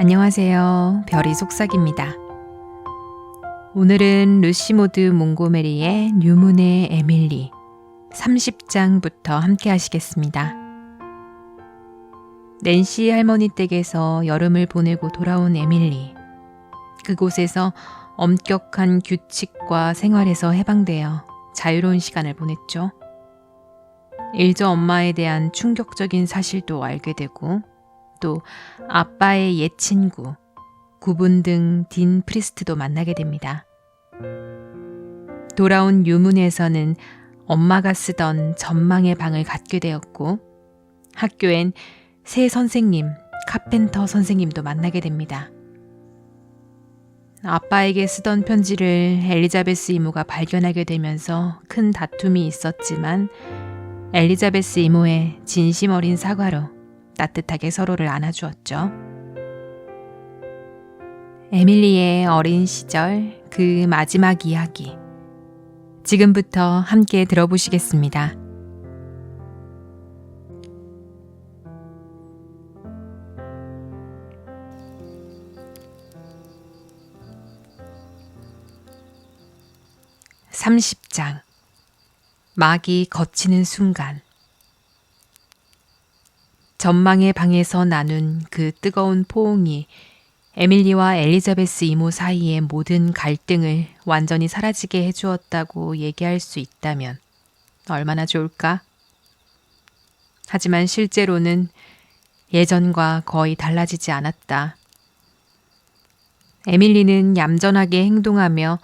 안녕하세요. 별이 속삭입니다. 오늘은 루시모드 몽고메리의 뉴문의 에밀리 30장부터 함께 하시겠습니다. 낸시 할머니 댁에서 여름을 보내고 돌아온 에밀리. 그곳에서 엄격한 규칙과 생활에서 해방되어 자유로운 시간을 보냈죠. 일저 엄마에 대한 충격적인 사실도 알게 되고 또 아빠의 옛 친구, 구분 등 딘 프리스트도 만나게 됩니다. 돌아온 유문에서는 엄마가 쓰던 전망의 방을 갖게 되었고 학교엔 새 선생님, 카펜터 선생님도 만나게 됩니다. 아빠에게 쓰던 편지를 엘리자베스 이모가 발견하게 되면서 큰 다툼이 있었지만 엘리자베스 이모의 진심 어린 사과로 따뜻하게 서로를 안아주었죠. 에밀리의 어린 시절 그 마지막 이야기. 지금부터 함께 들어보시겠습니다. (30장) 막이 걷히는 순간. 전망의 방에서 나눈 그 뜨거운 포옹이 에밀리와 엘리자베스 이모 사이의 모든 갈등을 완전히 사라지게 해주었다고 얘기할 수 있다면 얼마나 좋을까? 하지만 실제로는 예전과 거의 달라지지 않았다. 에밀리는 얌전하게 행동하며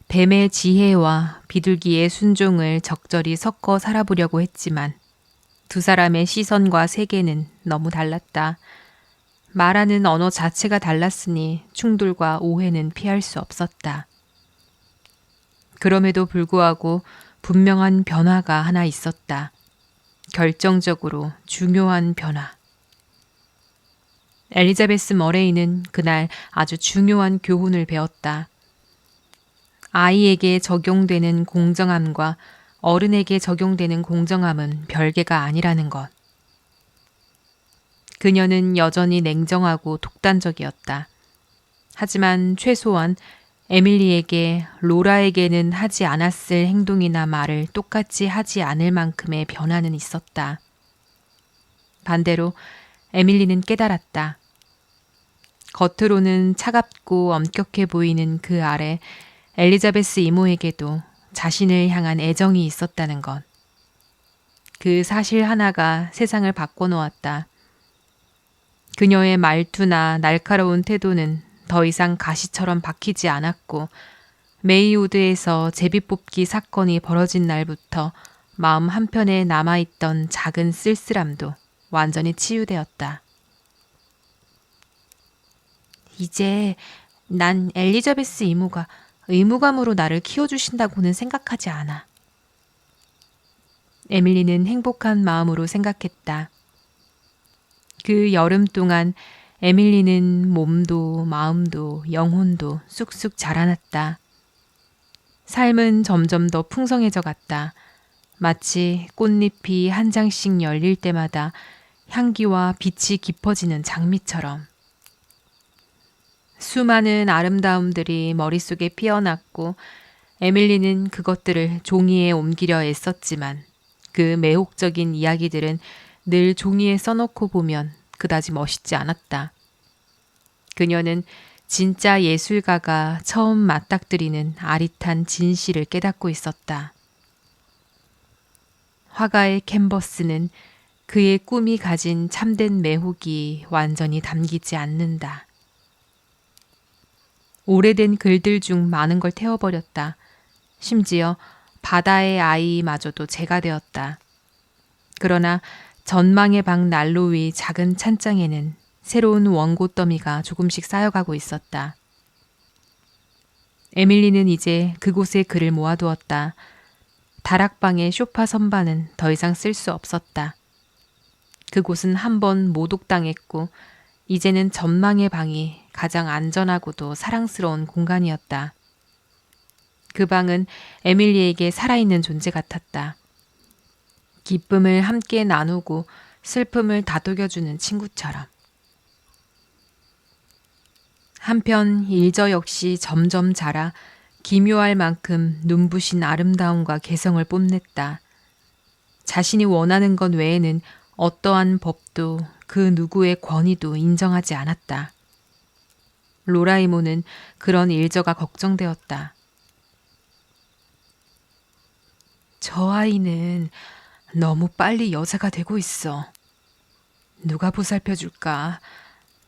뱀의 지혜와 비둘기의 순종을 적절히 섞어 살아보려고 했지만 두 사람의 시선과 세계는 너무 달랐다. 말하는 언어 자체가 달랐으니 충돌과 오해는 피할 수 없었다. 그럼에도 불구하고 분명한 변화가 하나 있었다. 결정적으로 중요한 변화. 엘리자베스 머레이는 그날 아주 중요한 교훈을 배웠다. 아이에게 적용되는 공정함과 어른에게 적용되는 공정함은 별개가 아니라는 것. 그녀는 여전히 냉정하고 독단적이었다. 하지만 최소한 에밀리에게 로라에게는 하지 않았을 행동이나 말을 똑같이 하지 않을 만큼의 변화는 있었다. 반대로 에밀리는 깨달았다. 겉으로는 차갑고 엄격해 보이는 그 아래 엘리자베스 이모에게도 자신을 향한 애정이 있었다는 것. 그 사실 하나가 세상을 바꿔놓았다. 그녀의 말투나 날카로운 태도는 더 이상 가시처럼 박히지 않았고 메이우드에서 제비뽑기 사건이 벌어진 날부터 마음 한편에 남아있던 작은 쓸쓸함도 완전히 치유되었다. 이제 난 엘리자베스 이모가 의무감으로 나를 키워주신다고는 생각하지 않아. 에밀리는 행복한 마음으로 생각했다. 그 여름 동안 에밀리는 몸도 마음도 영혼도 쑥쑥 자라났다. 삶은 점점 더 풍성해져 갔다. 마치 꽃잎이 한 장씩 열릴 때마다 향기와 빛이 깊어지는 장미처럼. 수많은 아름다움들이 머릿속에 피어났고 에밀리는 그것들을 종이에 옮기려 애썼지만 그 매혹적인 이야기들은 늘 종이에 써놓고 보면 그다지 멋있지 않았다. 그녀는 진짜 예술가가 처음 맞닥뜨리는 아릿한 진실을 깨닫고 있었다. 화가의 캔버스는 그의 꿈이 가진 참된 매혹이 완전히 담기지 않는다. 오래된 글들 중 많은 걸 태워버렸다. 심지어 바다의 아이마저도 재가 되었다. 그러나 전망의 방 난로 위 작은 찬장에는 새로운 원고 더미가 조금씩 쌓여가고 있었다. 에밀리는 이제 그곳에 글을 모아두었다. 다락방의 소파 선반은 더 이상 쓸 수 없었다. 그곳은 한번 모독당했고 이제는 전망의 방이 가장 안전하고도 사랑스러운 공간이었다. 그 방은 에밀리에게 살아있는 존재 같았다. 기쁨을 함께 나누고 슬픔을 다독여주는 친구처럼. 한편 일저 역시 점점 자라 기묘할 만큼 눈부신 아름다움과 개성을 뽐냈다. 자신이 원하는 것 외에는 어떠한 법도 그 누구의 권위도 인정하지 않았다. 로라이모는 그런 일저가 걱정되었다. 저 아이는 너무 빨리 여자가 되고 있어. 누가 보살펴줄까?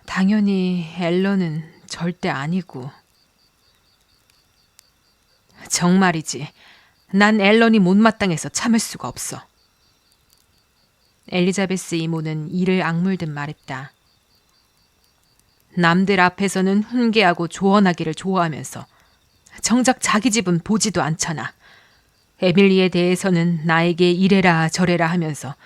당연히 앨런은 절대 아니고. 정말이지. 난 앨런이 못마땅해서 참을 수가 없어. 엘리자베스 이모는 이를 악물듯 말했다. 남들 앞에서는 훈계하고 조언하기를 좋아하면서 정작 자기 집은 보지도 않잖아. 에밀리에 대해서는 나에게 이래라 저래라 하면서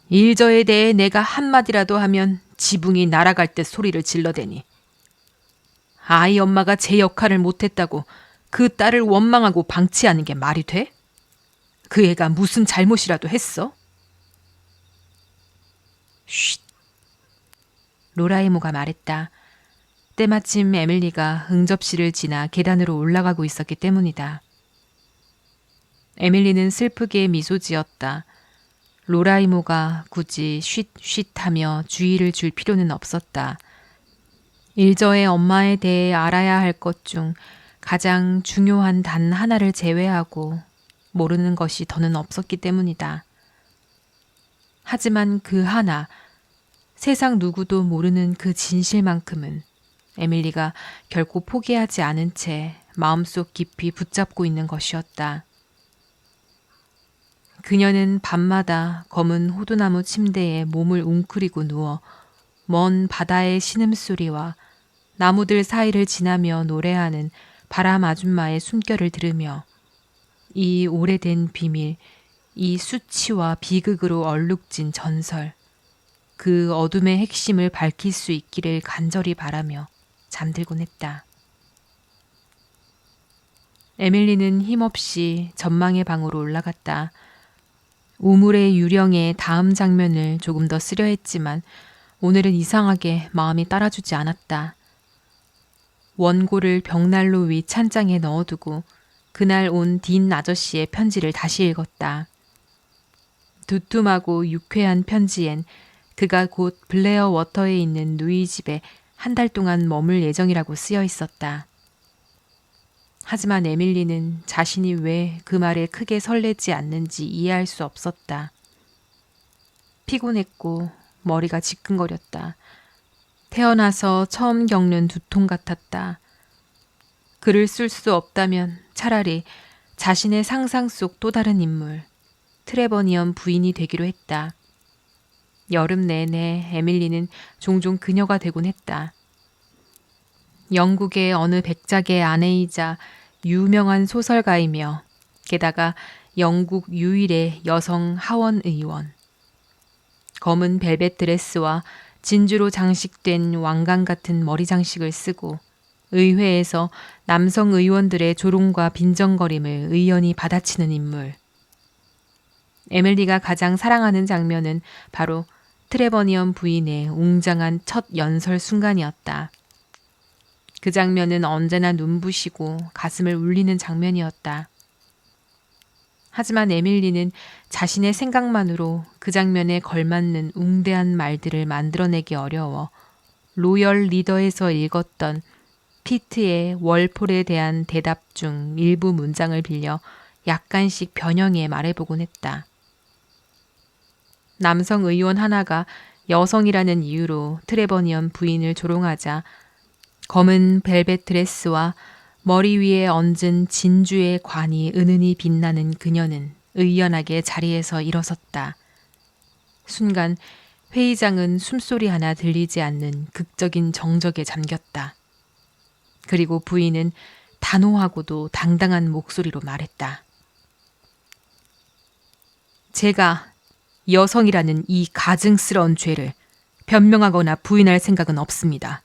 일저에 대해 내가 한마디라도 하면 지붕이 날아갈 듯 소리를 질러대니 아이 엄마가 제 역할을 못했다고 그 딸을 원망하고 방치하는 게 말이 돼? 그 애가 무슨 잘못이라도 했어? 쉿. 로라이모가 말했다. 때마침 에밀리가 응접실을 지나 계단으로 올라가고 있었기 때문이다. 에밀리는 슬프게 미소 지었다. 로라이모가 굳이 쉿쉿하며 주의를 줄 필요는 없었다. 일저의 엄마에 대해 알아야 할 것 중 가장 중요한 단 하나를 제외하고 모르는 것이 더는 없었기 때문이다. 하지만 그 하나, 세상 누구도 모르는 그 진실만큼은 에밀리가 결코 포기하지 않은 채 마음속 깊이 붙잡고 있는 것이었다. 그녀는 밤마다 검은 호두나무 침대에 몸을 웅크리고 누워 먼 바다의 신음소리와 나무들 사이를 지나며 노래하는 바람 아줌마의 숨결을 들으며 이 오래된 비밀, 이 수치와 비극으로 얼룩진 전설, 그 어둠의 핵심을 밝힐 수 있기를 간절히 바라며 잠들곤 했다. 에밀리는 힘없이 전망의 방으로 올라갔다. 우물의 유령의 다음 장면을 조금 더 쓰려 했지만 오늘은 이상하게 마음이 따라주지 않았다. 원고를 벽난로 위 찬장에 넣어두고 그날 온 딘 아저씨의 편지를 다시 읽었다. 두툼하고 유쾌한 편지엔 그가 곧 블레어 워터에 있는 누이 집에 한 달 동안 머물 예정이라고 쓰여 있었다. 하지만 에밀리는 자신이 왜 그 말에 크게 설레지 않는지 이해할 수 없었다. 피곤했고 머리가 지끈거렸다. 태어나서 처음 겪는 두통 같았다. 글을 쓸 수 없다면 차라리 자신의 상상 속 또 다른 인물, 트레버니언 부인이 되기로 했다. 여름 내내 에밀리는 종종 그녀가 되곤 했다. 영국의 어느 백작의 아내이자 유명한 소설가이며 게다가 영국 유일의 여성 하원 의원. 검은 벨벳 드레스와 진주로 장식된 왕관 같은 머리 장식을 쓰고 의회에서 남성 의원들의 조롱과 빈정거림을 의연히 받아치는 인물. 에밀리가 가장 사랑하는 장면은 바로 트레버니언 부인의 웅장한 첫 연설 순간이었다. 그 장면은 언제나 눈부시고 가슴을 울리는 장면이었다. 하지만 에밀리는 자신의 생각만으로 그 장면에 걸맞는 웅대한 말들을 만들어내기 어려워 로열 리더에서 읽었던 피트의 월폴에 대한 대답 중 일부 문장을 빌려 약간씩 변형해 말해보곤 했다. 남성 의원 하나가 여성이라는 이유로 트레버니언 부인을 조롱하자 검은 벨벳 드레스와 머리 위에 얹은 진주의 관이 은은히 빛나는 그녀는 의연하게 자리에서 일어섰다. 순간 회의장은 숨소리 하나 들리지 않는 극적인 정적에 잠겼다. 그리고 부인은 단호하고도 당당한 목소리로 말했다. 제가 여성이라는 이 가증스러운 죄를 변명하거나 부인할 생각은 없습니다.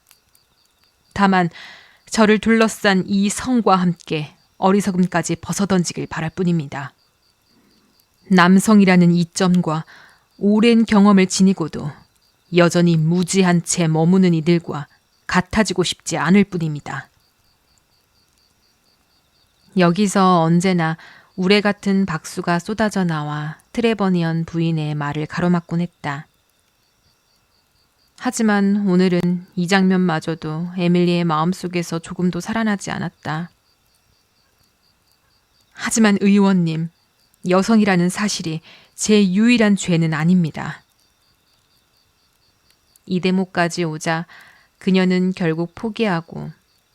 다만 저를 둘러싼 이 성과 함께 어리석음까지 벗어던지길 바랄 뿐입니다. 남성이라는 이점과 오랜 경험을 지니고도 여전히 무지한 채 머무는 이들과 같아지고 싶지 않을 뿐입니다. 여기서 언제나 우레 같은 박수가 쏟아져 나와 트레버니언 부인의 말을 가로막곤 했다. 하지만 오늘은 이 장면마저도 에밀리의 마음속에서 조금도 살아나지 않았다. 하지만 의원님, 여성이라는 사실이 제 유일한 죄는 아닙니다. 이 대목까지 오자 그녀는 결국 포기하고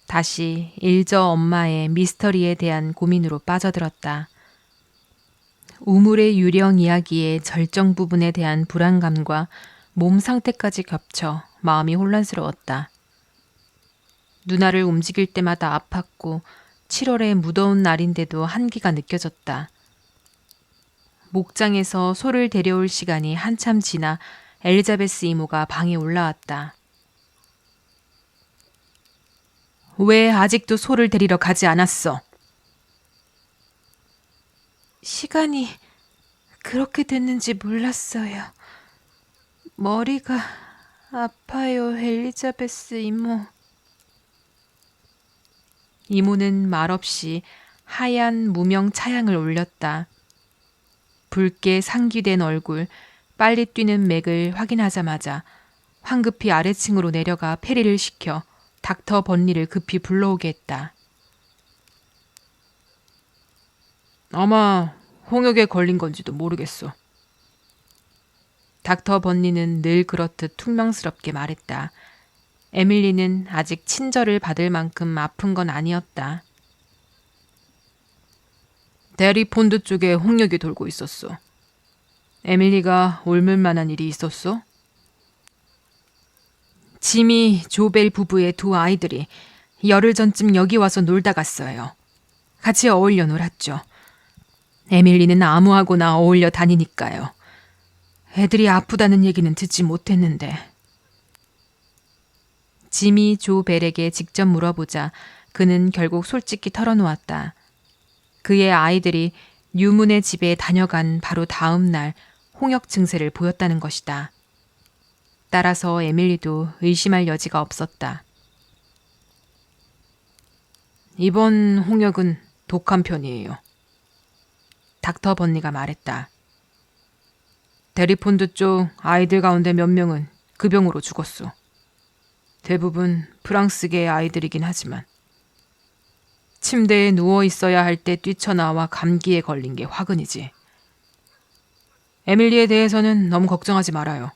다시 일저 엄마의 미스터리에 대한 고민으로 빠져들었다. 우물의 유령 이야기의 절정 부분에 대한 불안감과 몸 상태까지 겹쳐 마음이 혼란스러웠다. 누나를 움직일 때마다 아팠고 7월의 무더운 날인데도 한기가 느껴졌다. 목장에서 소를 데려올 시간이 한참 지나 엘리자베스 이모가 방에 올라왔다. 왜 아직도 소를 데리러 가지 않았어? 시간이 그렇게 됐는지 몰랐어요. 머리가 아파요, 엘리자베스 이모. 이모는 말없이 하얀 무명 차양을 올렸다. 붉게 상기된 얼굴, 빨리 뛰는 맥을 확인하자마자 황급히 아래층으로 내려가 페리를 시켜 닥터 번니를 급히 불러오게 했다. 아마 홍역에 걸린 건지도 모르겠어. 닥터 번니는 늘 그렇듯 퉁명스럽게 말했다. 에밀리는 아직 친절을 받을 만큼 아픈 건 아니었다. 대리폰드 쪽에 홍역이 돌고 있었어. 에밀리가 옮을 만한 일이 있었어? 지미, 조벨 부부의 두 아이들이 열흘 전쯤 여기 와서 놀다 갔어요. 같이 어울려 놀았죠. 에밀리는 아무하고나 어울려 다니니까요. 애들이 아프다는 얘기는 듣지 못했는데. 지미 조벨에게 직접 물어보자 그는 결국 솔직히 털어놓았다. 그의 아이들이 뉴문의 집에 다녀간 바로 다음 날 홍역 증세를 보였다는 것이다. 따라서 에밀리도 의심할 여지가 없었다. 이번 홍역은 독한 편이에요. 닥터 번니가 말했다. 데리폰드 쪽 아이들 가운데 몇 명은 그 병으로 죽었어. 대부분 프랑스계 아이들이긴 하지만 침대에 누워 있어야 할 때 뛰쳐나와 감기에 걸린 게 화근이지. 에밀리에 대해서는 너무 걱정하지 말아요.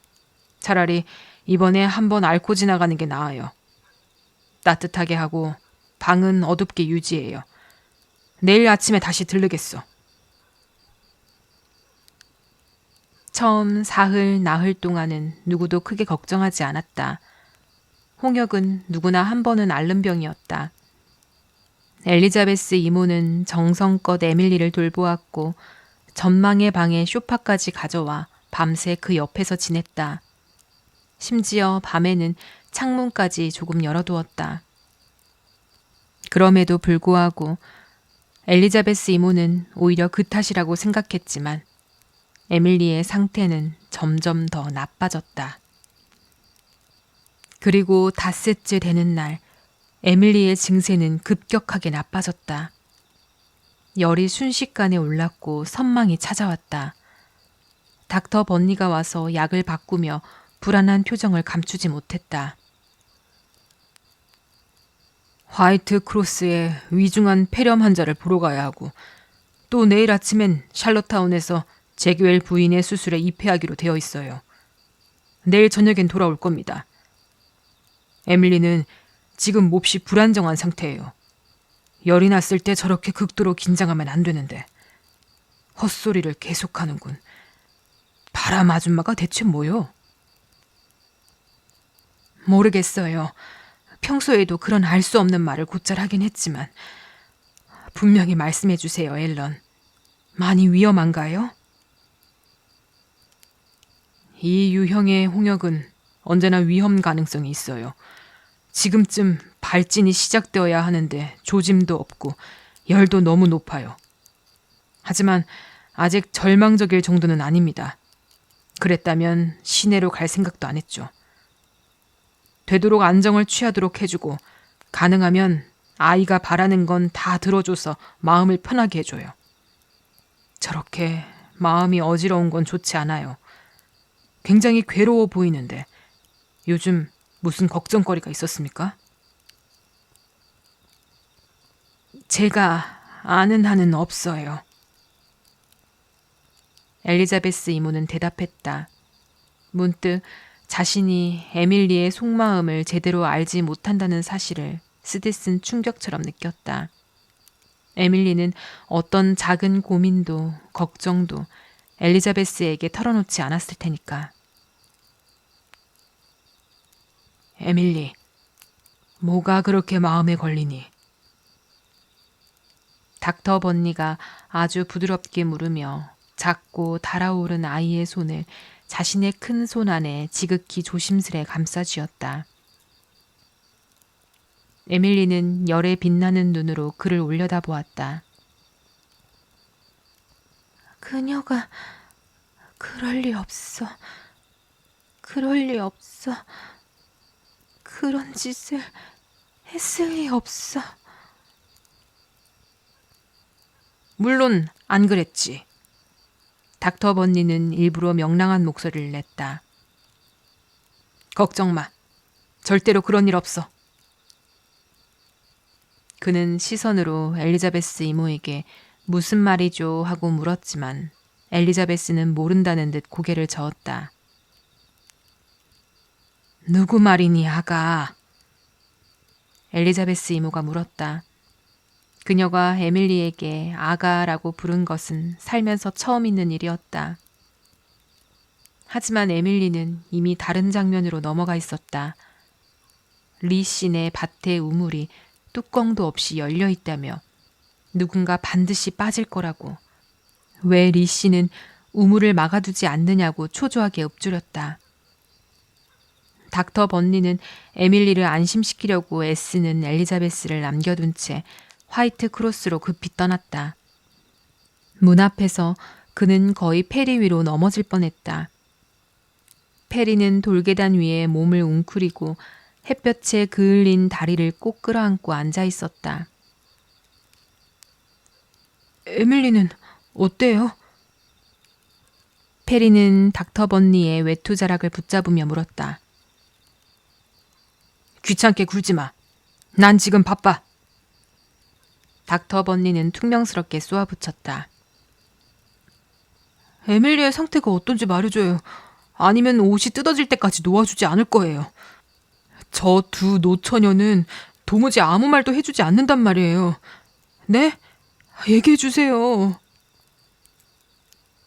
차라리 이번에 한번 앓고 지나가는 게 나아요. 따뜻하게 하고 방은 어둡게 유지해요. 내일 아침에 다시 들르겠어. 처음 사흘, 나흘 동안은 누구도 크게 걱정하지 않았다. 홍역은 누구나 한 번은 앓는 병이었다. 엘리자베스 이모는 정성껏 에밀리를 돌보았고 전망의 방에 소파까지 가져와 밤새 그 옆에서 지냈다. 심지어 밤에는 창문까지 조금 열어두었다. 그럼에도 불구하고 엘리자베스 이모는 오히려 그 탓이라고 생각했지만 에밀리의 상태는 점점 더 나빠졌다. 그리고 닷새째 되는 날 에밀리의 증세는 급격하게 나빠졌다. 열이 순식간에 올랐고 선망이 찾아왔다. 닥터 번니가 와서 약을 바꾸며 불안한 표정을 감추지 못했다. 화이트 크로스에 위중한 폐렴 환자를 보러 가야 하고 또 내일 아침엔 샬롯타운에서 제규엘 부인의 수술에 입회하기로 되어 있어요. 내일 저녁엔 돌아올 겁니다. 에밀리는 지금 몹시 불안정한 상태예요. 열이 났을 때 저렇게 극도로 긴장하면 안 되는데 헛소리를 계속하는군. 바람 아줌마가 대체 뭐요? 모르겠어요. 평소에도 그런 알 수 없는 말을 곧잘 하긴 했지만 분명히 말씀해 주세요, 앨런. 많이 위험한가요? 이 유형의 홍역은 언제나 위험 가능성이 있어요. 지금쯤 발진이 시작되어야 하는데 조짐도 없고 열도 너무 높아요. 하지만 아직 절망적일 정도는 아닙니다. 그랬다면 시내로 갈 생각도 안 했죠. 되도록 안정을 취하도록 해주고 가능하면 아이가 바라는 건 다 들어줘서 마음을 편하게 해줘요. 저렇게 마음이 어지러운 건 좋지 않아요. 굉장히 괴로워 보이는데 요즘 무슨 걱정거리가 있었습니까? 제가 아는 한은 없어요. 엘리자베스 이모는 대답했다. 문득 자신이 에밀리의 속마음을 제대로 알지 못한다는 사실을 쓰디쓴 충격처럼 느꼈다. 에밀리는 어떤 작은 고민도 걱정도 엘리자베스에게 털어놓지 않았을 테니까. 에밀리, 뭐가 그렇게 마음에 걸리니? 닥터 번니가 아주 부드럽게 물으며 작고 달아오른 아이의 손을 자신의 큰 손 안에 지극히 조심스레 감싸쥐었다. 에밀리는 열에 빛나는 눈으로 그를 올려다보았다. 그녀가 그럴 리 없어. 그럴 리 없어. 그런 짓을 했을 리 없어. 물론 안 그랬지. 닥터 번니는 일부러 명랑한 목소리를 냈다. 걱정 마. 절대로 그런 일 없어. 그는 시선으로 엘리자베스 이모에게 무슨 말이죠 하고 물었지만 엘리자베스는 모른다는 듯 고개를 저었다. 누구 말이니 아가? 엘리자베스 이모가 물었다. 그녀가 에밀리에게 아가라고 부른 것은 살면서 처음 있는 일이었다. 하지만 에밀리는 이미 다른 장면으로 넘어가 있었다. 리 씨네 밭의 우물이 뚜껑도 없이 열려 있다며 누군가 반드시 빠질 거라고, 왜 리 씨는 우물을 막아두지 않느냐고 초조하게 읊조렸다. 닥터 번니는 에밀리를 안심시키려고 애쓰는 엘리자베스를 남겨둔 채 화이트 크로스로 급히 떠났다. 문 앞에서 그는 거의 페리 위로 넘어질 뻔했다. 페리는 돌계단 위에 몸을 웅크리고 햇볕에 그을린 다리를 꼭 끌어안고 앉아 있었다. 에밀리는 어때요? 페리는 닥터 번니의 외투자락을 붙잡으며 물었다. 귀찮게 굴지 마. 난 지금 바빠. 닥터 번니는 퉁명스럽게 쏘아붙였다. 에밀리의 상태가 어떤지 말해줘요. 아니면 옷이 뜯어질 때까지 놓아주지 않을 거예요. 저 두 노처녀는 도무지 아무 말도 해주지 않는단 말이에요. 네? 얘기해주세요.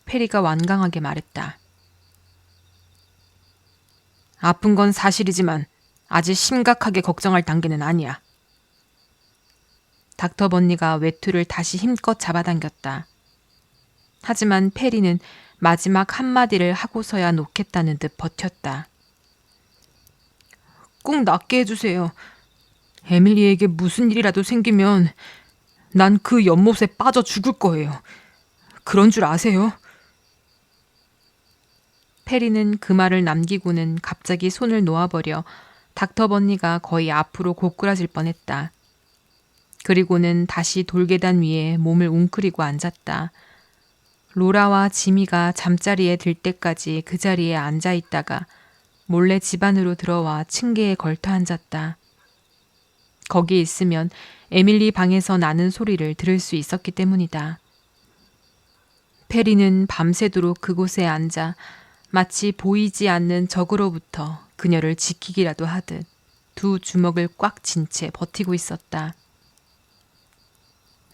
페리가 완강하게 말했다. 아픈 건 사실이지만 아직 심각하게 걱정할 단계는 아니야. 닥터 번니가 외투를 다시 힘껏 잡아당겼다. 하지만 페리는 마지막 한마디를 하고서야 놓겠다는 듯 버텼다. 꼭 낫게 해주세요. 에밀리에게 무슨 일이라도 생기면 난 그 연못에 빠져 죽을 거예요. 그런 줄 아세요? 페리는 그 말을 남기고는 갑자기 손을 놓아버려 닥터 번니가 거의 앞으로 고꾸라질 뻔했다. 그리고는 다시 돌계단 위에 몸을 웅크리고 앉았다. 로라와 지미가 잠자리에 들 때까지 그 자리에 앉아 있다가 몰래 집 안으로 들어와 층계에 걸터 앉았다. 거기 있으면 에밀리 방에서 나는 소리를 들을 수 있었기 때문이다. 페리는 밤새도록 그곳에 앉아 마치 보이지 않는 적으로부터 그녀를 지키기라도 하듯 두 주먹을 꽉 쥔 채 버티고 있었다.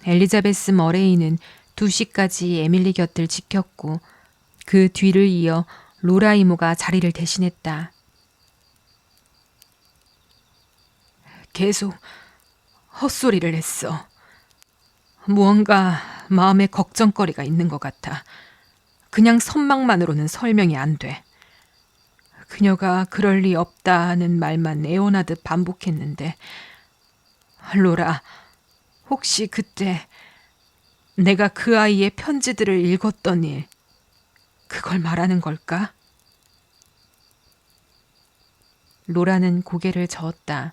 엘리자베스 머레이는 2시까지 에밀리 곁을 지켰고 그 뒤를 이어 로라 이모가 자리를 대신했다. 계속 헛소리를 했어. 무언가 마음에 걱정거리가 있는 것 같아. 그냥 선망만으로는 설명이 안 돼. 그녀가 그럴 리 없다는 말만 애원하듯 반복했는데, 로라, 혹시 그때 내가 그 아이의 편지들을 읽었던 일, 그걸 말하는 걸까? 로라는 고개를 저었다.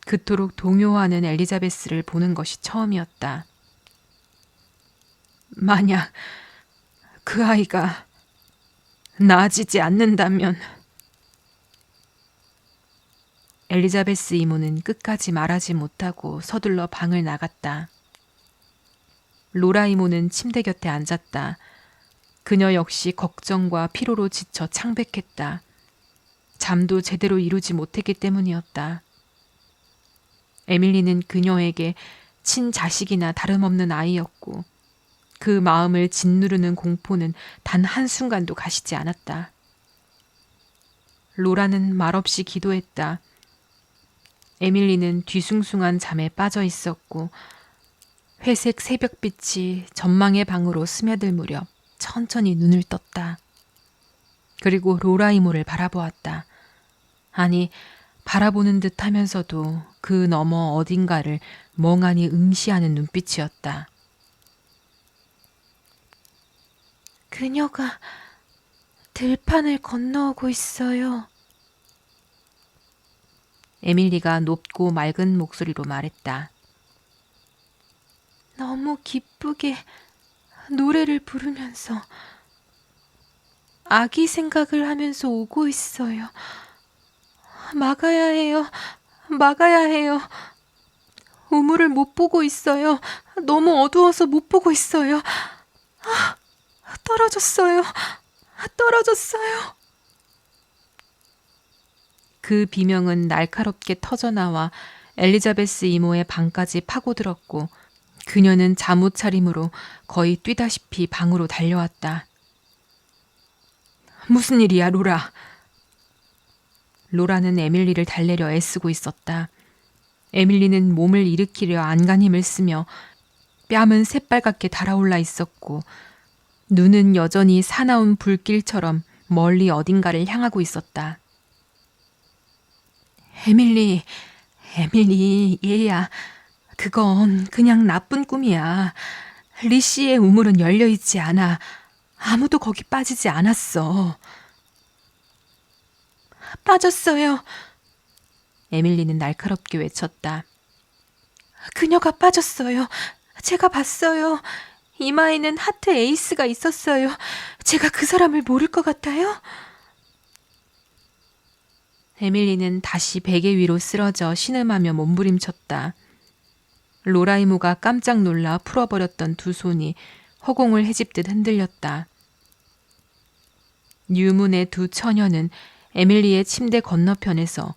그토록 동요하는 엘리자베스를 보는 것이 처음이었다. 만약 그 아이가 나아지지 않는다면. 엘리자베스 이모는 끝까지 말하지 못하고 서둘러 방을 나갔다. 로라 이모는 침대 곁에 앉았다. 그녀 역시 걱정과 피로로 지쳐 창백했다. 잠도 제대로 이루지 못했기 때문이었다. 에밀리는 그녀에게 친자식이나 다름없는 아이였고 그 마음을 짓누르는 공포는 단 한순간도 가시지 않았다. 로라는 말없이 기도했다. 에밀리는 뒤숭숭한 잠에 빠져 있었고 회색 새벽빛이 전망의 방으로 스며들 무렵 천천히 눈을 떴다. 그리고 로라 이모를 바라보았다. 아니, 바라보는 듯 하면서도 그 너머 어딘가를 멍하니 응시하는 눈빛이었다. 그녀가 들판을 건너오고 있어요. 에밀리가 높고 맑은 목소리로 말했다. 너무 기쁘게 노래를 부르면서 아기 생각을 하면서 오고 있어요. 막아야 해요. 막아야 해요. 우물을 못 보고 있어요. 너무 어두워서 못 보고 있어요. 떨어졌어요. 떨어졌어요. 그 비명은 날카롭게 터져나와 엘리자베스 이모의 방까지 파고들었고 그녀는 잠옷 차림으로 거의 뛰다시피 방으로 달려왔다. 무슨 일이야, 로라? 로라는 에밀리를 달래려 애쓰고 있었다. 에밀리는 몸을 일으키려 안간힘을 쓰며 뺨은 새빨갛게 달아올라 있었고 눈은 여전히 사나운 불길처럼 멀리 어딘가를 향하고 있었다. 에밀리, 얘야. 그건 그냥 나쁜 꿈이야. 리씨의 우물은 열려있지 않아. 아무도 거기 빠지지 않았어. 빠졌어요. 에밀리는 날카롭게 외쳤다. 그녀가 빠졌어요. 제가 봤어요. 이마에는 하트 에이스가 있었어요. 제가 그 사람을 모를 것 같아요? 에밀리는 다시 베개 위로 쓰러져 신음하며 몸부림쳤다. 로라 이모가 깜짝 놀라 풀어버렸던 두 손이 허공을 헤집듯 흔들렸다. 유문의 두 처녀는 에밀리의 침대 건너편에서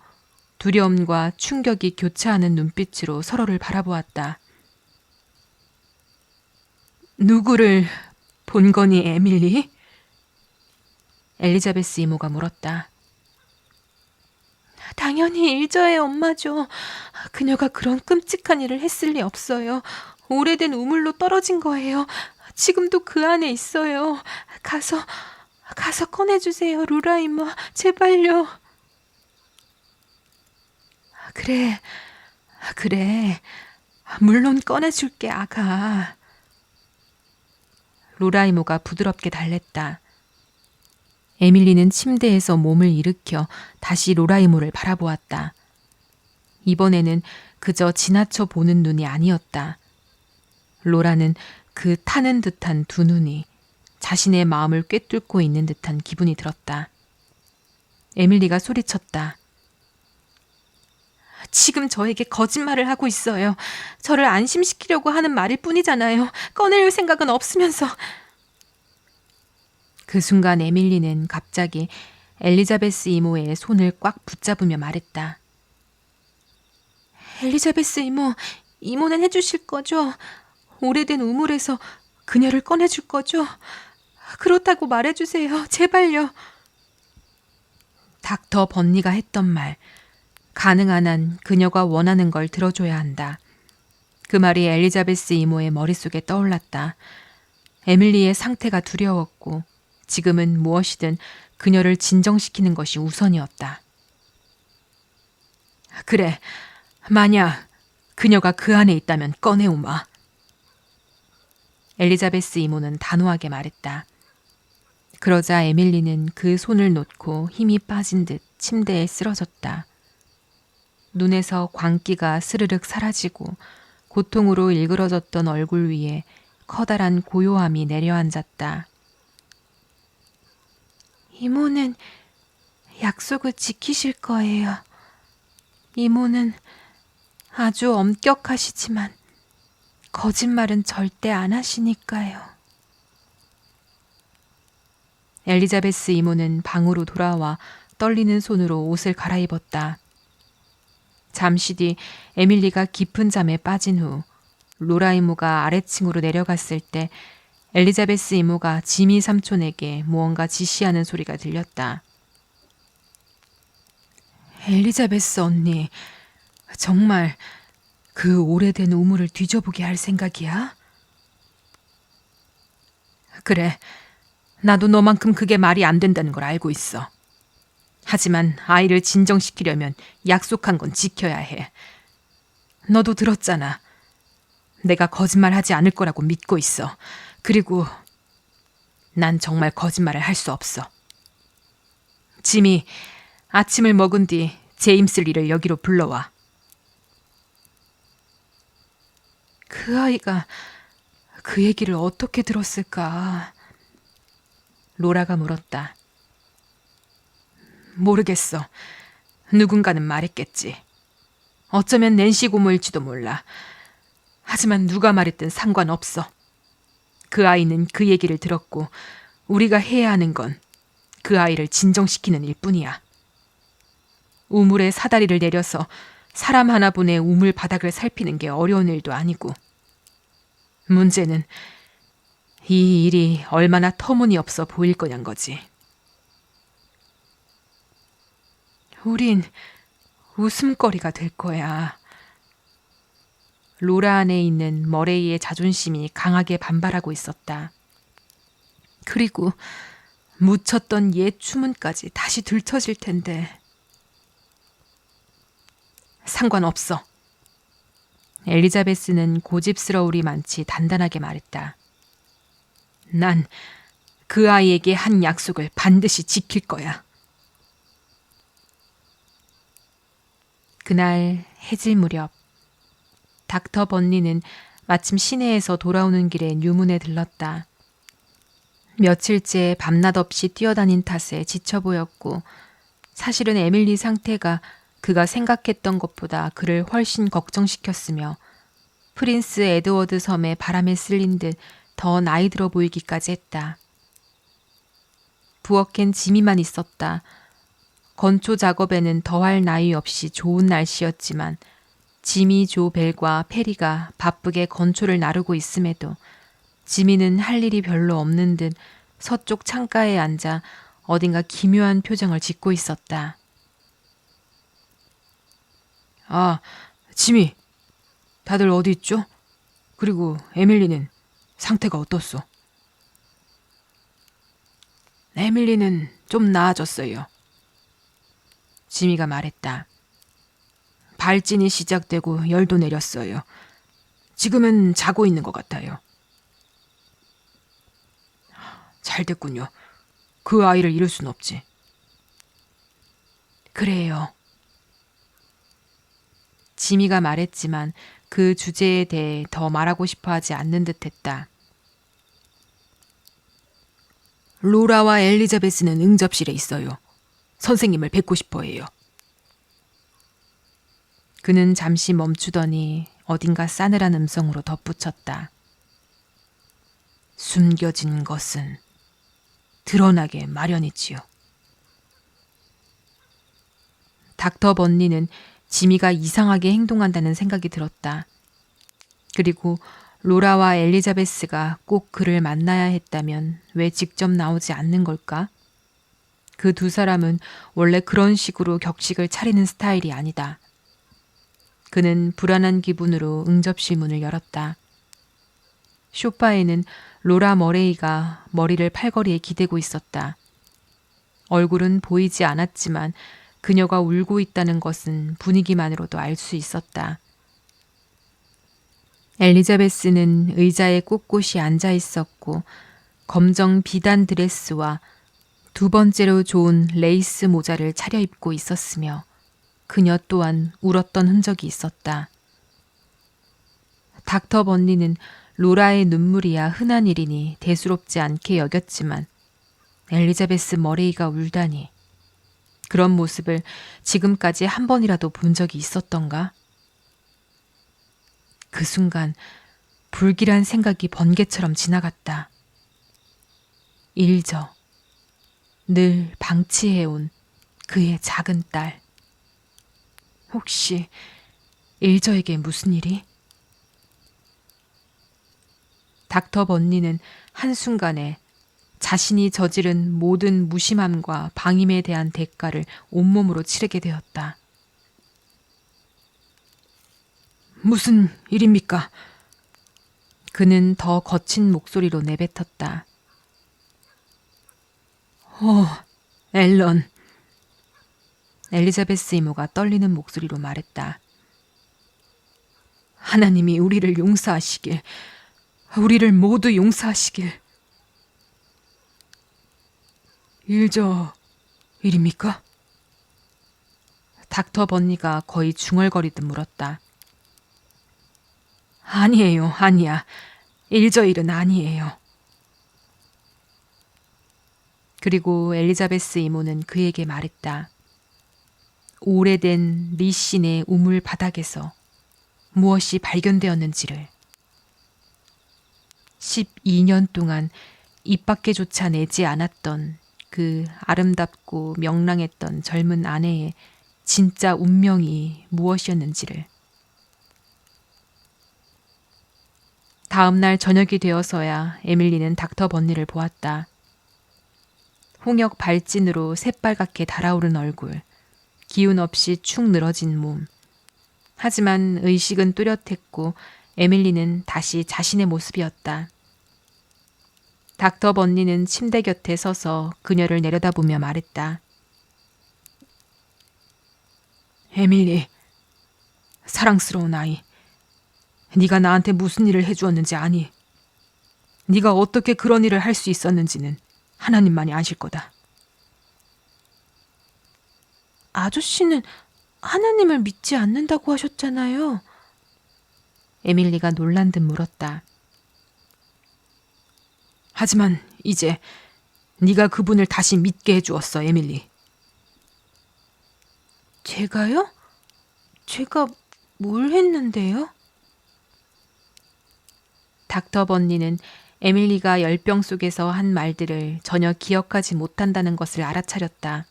두려움과 충격이 교차하는 눈빛으로 서로를 바라보았다. 누구를 본 거니, 에밀리? 엘리자베스 이모가 물었다. 당연히 일저의 엄마죠. 그녀가 그런 끔찍한 일을 했을 리 없어요. 오래된 우물로 떨어진 거예요. 지금도 그 안에 있어요. 가서 꺼내주세요, 로라 이모. 제발요. 그래. 물론 꺼내줄게, 아가. 로라 이모가 부드럽게 달랬다. 에밀리는 침대에서 몸을 일으켜 다시 로라 이모를 바라보았다. 이번에는 그저 지나쳐 보는 눈이 아니었다. 로라는 그 타는 듯한 두 눈이 자신의 마음을 꿰뚫고 있는 듯한 기분이 들었다. 에밀리가 소리쳤다. 지금 저에게 거짓말을 하고 있어요. 저를 안심시키려고 하는 말일 뿐이잖아요. 꺼낼 생각은 없으면서. 그 순간 에밀리는 갑자기 엘리자베스 이모의 손을 꽉 붙잡으며 말했다. 엘리자베스 이모, 이모는 해주실 거죠? 오래된 우물에서 그녀를 꺼내줄 거죠? 그렇다고 말해주세요. 제발요. 닥터 번니가 했던 말, 가능한 한 그녀가 원하는 걸 들어줘야 한다. 그 말이 엘리자베스 이모의 머릿속에 떠올랐다. 에밀리의 상태가 두려웠고 지금은 무엇이든 그녀를 진정시키는 것이 우선이었다. 그래, 만약 그녀가 그 안에 있다면 꺼내오마. 엘리자베스 이모는 단호하게 말했다. 그러자 에밀리는 그 손을 놓고 힘이 빠진 듯 침대에 쓰러졌다. 눈에서 광기가 스르륵 사라지고 고통으로 일그러졌던 얼굴 위에 커다란 고요함이 내려앉았다. 이모는 약속을 지키실 거예요. 이모는 아주 엄격하시지만 거짓말은 절대 안 하시니까요. 엘리자베스 이모는 방으로 돌아와 떨리는 손으로 옷을 갈아입었다. 잠시 뒤 에밀리가 깊은 잠에 빠진 후 로라 이모가 아래층으로 내려갔을 때 엘리자베스 이모가 지미 삼촌에게 무언가 지시하는 소리가 들렸다. 엘리자베스 언니, 정말 그 오래된 우물을 뒤져보게 할 생각이야? 그래, 나도 너만큼 그게 말이 안 된다는 걸 알고 있어. 하지만 아이를 진정시키려면 약속한 건 지켜야 해. 너도 들었잖아. 내가 거짓말하지 않을 거라고 믿고 있어. 그리고 난 정말 거짓말을 할 수 없어. 지미, 아침을 먹은 뒤 제임스 리를 여기로 불러와. 그 아이가 그 얘기를 어떻게 들었을까? 로라가 물었다. 모르겠어. 누군가는 말했겠지. 어쩌면 낸시 고모일지도 몰라. 하지만 누가 말했든 상관없어. 그 아이는 그 얘기를 들었고 우리가 해야 하는 건 그 아이를 진정시키는 일뿐이야. 우물에 사다리를 내려서 사람 하나 보내 우물 바닥을 살피는 게 어려운 일도 아니고. 문제는 이 일이 얼마나 터무니없어 보일 거냔 거지. 우린 웃음거리가 될 거야. 로라 안에 있는 머레이의 자존심이 강하게 반발하고 있었다. 그리고 묻혔던 옛 추문까지 다시 들춰질 텐데. 상관없어. 엘리자베스는 고집스러울이 많지 단단하게 말했다. 난 그 아이에게 한 약속을 반드시 지킬 거야. 그날 해질 무렵 닥터 번니는 마침 시내에서 돌아오는 길에 뉴문에 들렀다. 며칠째 밤낮 없이 뛰어다닌 탓에 지쳐 보였고 사실은 에밀리 상태가 그가 생각했던 것보다 그를 훨씬 걱정시켰으며 프린스 에드워드 섬에 바람에 쓸린 듯 더 나이 들어 보이기까지 했다. 부엌엔 지미만 있었다. 건초 작업에는 더할 나위 없이 좋은 날씨였지만 지미, 조, 벨과 페리가 바쁘게 건초를 나르고 있음에도 지미는 할 일이 별로 없는 듯 서쪽 창가에 앉아 어딘가 기묘한 표정을 짓고 있었다. 아, 지미, 다들 어디 있죠? 그리고 에밀리는 상태가 어떻소? 에밀리는 좀 나아졌어요. 지미가 말했다. 발진이 시작되고 열도 내렸어요. 지금은 자고 있는 것 같아요. 잘 됐군요. 그 아이를 잃을 순 없지. 그래요. 지미가 말했지만 그 주제에 대해 더 말하고 싶어 하지 않는 듯했다. 로라와 엘리자베스는 응접실에 있어요. 선생님을 뵙고 싶어 해요. 그는 잠시 멈추더니 어딘가 싸늘한 음성으로 덧붙였다. 숨겨진 것은 드러나게 마련이지요. 닥터 번니는 지미가 이상하게 행동한다는 생각이 들었다. 그리고 로라와 엘리자베스가 꼭 그를 만나야 했다면 왜 직접 나오지 않는 걸까? 그 두 사람은 원래 그런 식으로 격식을 차리는 스타일이 아니다. 그는 불안한 기분으로 응접실 문을 열었다. 소파에는 로라 머레이가 머리를 팔걸이에 기대고 있었다. 얼굴은 보이지 않았지만 그녀가 울고 있다는 것은 분위기만으로도 알 수 있었다. 엘리자베스는 의자에 꼿꼿이 앉아 있었고 검정 비단 드레스와 두 번째로 좋은 레이스 모자를 차려입고 있었으며 그녀 또한 울었던 흔적이 있었다. 닥터 번니는 로라의 눈물이야 흔한 일이니 대수롭지 않게 여겼지만 엘리자베스 머레이가 울다니 그런 모습을 지금까지 한 번이라도 본 적이 있었던가? 그 순간 불길한 생각이 번개처럼 지나갔다. 일저, 늘 방치해온 그의 작은 딸. 혹시 일저에게 무슨 일이? 닥터 번니는 한순간에 자신이 저지른 모든 무심함과 방임에 대한 대가를 온몸으로 치르게 되었다. 무슨 일입니까? 그는 더 거친 목소리로 내뱉었다. 앨런. 엘리자베스 이모가 떨리는 목소리로 말했다. 하나님이 우리를 용서하시길, 우리를 모두 용서하시길. 일저 일입니까? 닥터 번니가 거의 중얼거리듯 물었다. 아니에요, 아니야. 일저 일은 아니에요. 그리고 엘리자베스 이모는 그에게 말했다. 오래된 리신의 우물 바닥에서 무엇이 발견되었는지를. 12년 동안 입 밖에조차 내지 않았던 그 아름답고 명랑했던 젊은 아내의 진짜 운명이 무엇이었는지를. 다음 날 저녁이 되어서야 에밀리는 닥터 번니를 보았다. 홍역 발진으로 새빨갛게 달아오른 얼굴, 기운 없이 축 늘어진 몸. 하지만 의식은 뚜렷했고 에밀리는 다시 자신의 모습이었다. 닥터 번니는 침대 곁에 서서 그녀를 내려다보며 말했다. 에밀리, 사랑스러운 아이. 네가 나한테 무슨 일을 해주었는지 아니? 네가 어떻게 그런 일을 할 수 있었는지는 하나님만이 아실 거다. 아저씨는 하나님을 믿지 않는다고 하셨잖아요. 에밀리가 놀란 듯 물었다. 하지만 이제 네가 그분을 다시 믿게 해주었어, 에밀리. 제가요? 제가 뭘 했는데요? 닥터 번니는 에밀리가 열병 속에서 한 말들을 전혀 기억하지 못한다는 것을 알아차렸다.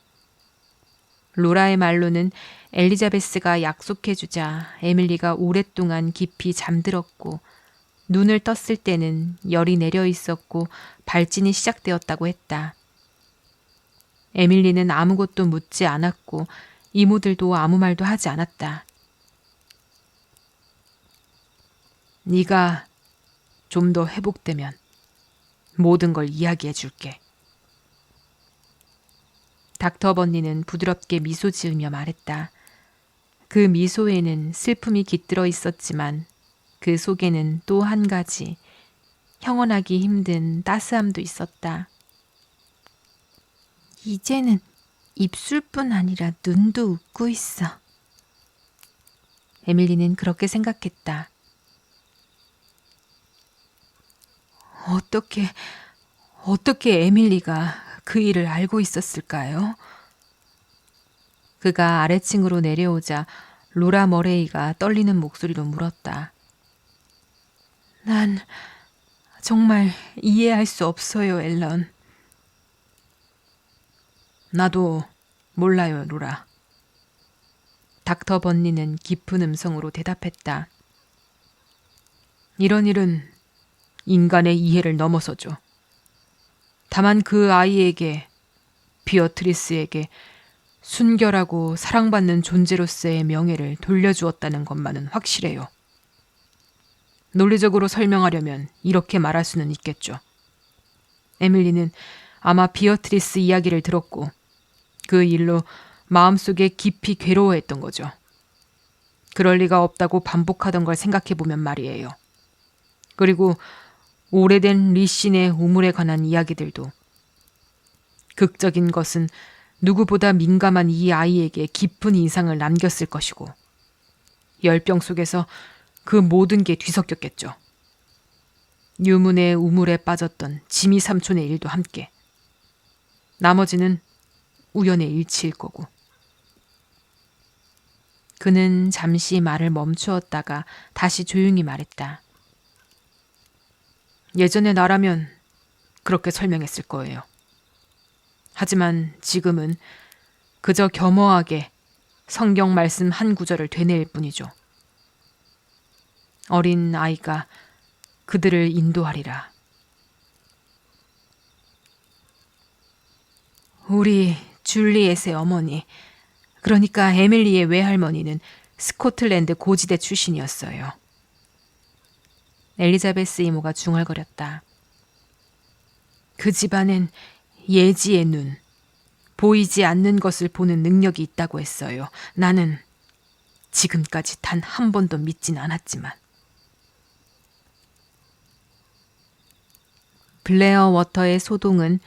로라의 말로는 엘리자베스가 약속해주자 에밀리가 오랫동안 깊이 잠들었고 눈을 떴을 때는 열이 내려 있었고 발진이 시작되었다고 했다. 에밀리는 아무것도 묻지 않았고 이모들도 아무 말도 하지 않았다. 네가 좀 더 회복되면 모든 걸 이야기해 줄게. 닥터 번니는 부드럽게 미소 지으며 말했다. 그 미소에는 슬픔이 깃들어 있었지만 그 속에는 또 한 가지 형언하기 힘든 따스함도 있었다. 이제는 입술뿐 아니라 눈도 웃고 있어. 에밀리는 그렇게 생각했다. 어떻게 에밀리가 그 일을 알고 있었을까요? 그가 아래층으로 내려오자 로라 머레이가 떨리는 목소리로 물었다. 난 정말 이해할 수 없어요, 앨런. 나도 몰라요, 로라. 닥터 번니는 깊은 음성으로 대답했다. 이런 일은 인간의 이해를 넘어서죠. 다만 그 아이에게, 비어트리스에게 순결하고 사랑받는 존재로서의 명예를 돌려주었다는 것만은 확실해요. 논리적으로 설명하려면 이렇게 말할 수는 있겠죠. 에밀리는 아마 비어트리스 이야기를 들었고 그 일로 마음속에 깊이 괴로워했던 거죠. 그럴 리가 없다고 반복하던 걸 생각해보면 말이에요. 그리고 오래된 리신의 우물에 관한 이야기들도 극적인 것은 누구보다 민감한 이 아이에게 깊은 인상을 남겼을 것이고 열병 속에서 그 모든 게 뒤섞였겠죠. 유문의 우물에 빠졌던 지미 삼촌의 일도 함께. 나머지는 우연의 일치일 거고. 그는 잠시 말을 멈추었다가 다시 조용히 말했다. 예전에 나라면 그렇게 설명했을 거예요. 하지만 지금은 그저 겸허하게 성경 말씀 한 구절을 되뇌일 뿐이죠. 어린 아이가 그들을 인도하리라. 우리 줄리엣의 어머니, 그러니까 에밀리의 외할머니는 스코틀랜드 고지대 출신이었어요. 엘리자베스 이모가 중얼거렸다. 그 집안엔 예지의 눈, 보이지 않는 것을 보는 능력이 있다고 했어요. 나는 지금까지 단 한 번도 믿진 않았지만. 블레어 워터의 소동은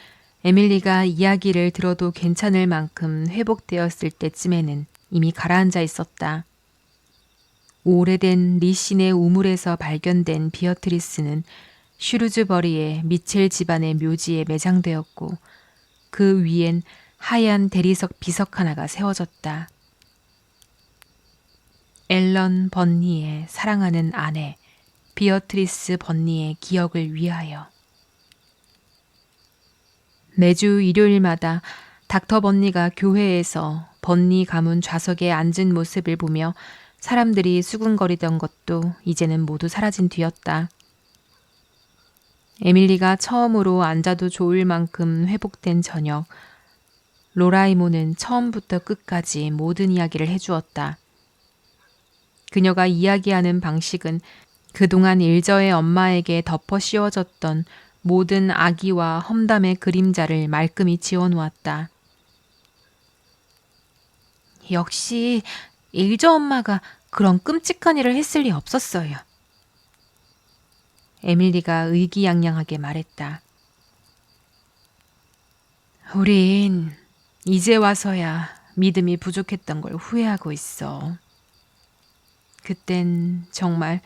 에밀리가 이야기를 들어도 괜찮을 만큼 회복되었을 때쯤에는 이미 가라앉아 있었다. 오래된 리신의 우물에서 발견된 비어트리스는 슈루즈버리의 미첼 집안의 묘지에 매장되었고 그 위엔 하얀 대리석 비석 하나가 세워졌다. 앨런 번니의 사랑하는 아내 비어트리스 번니의 기억을 위하여. 매주 일요일마다 닥터 번니가 교회에서 번니 가문 좌석에 앉은 모습을 보며 사람들이 수군거리던 것도 이제는 모두 사라진 뒤였다. 에밀리가 처음으로 앉아도 좋을 만큼 회복된 저녁, 로라 이모는 처음부터 끝까지 모든 이야기를 해주었다. 그녀가 이야기하는 방식은 그동안 일저의 엄마에게 덮어 씌워졌던 모든 악의와 험담의 그림자를 말끔히 지워놓았다. 역시 일저 엄마가 그런 끔찍한 일을 했을 리 없었어요. 에밀리가 의기양양하게 말했다. 우린 이제 와서야 믿음이 부족했던 걸 후회하고 있어. 그땐 정말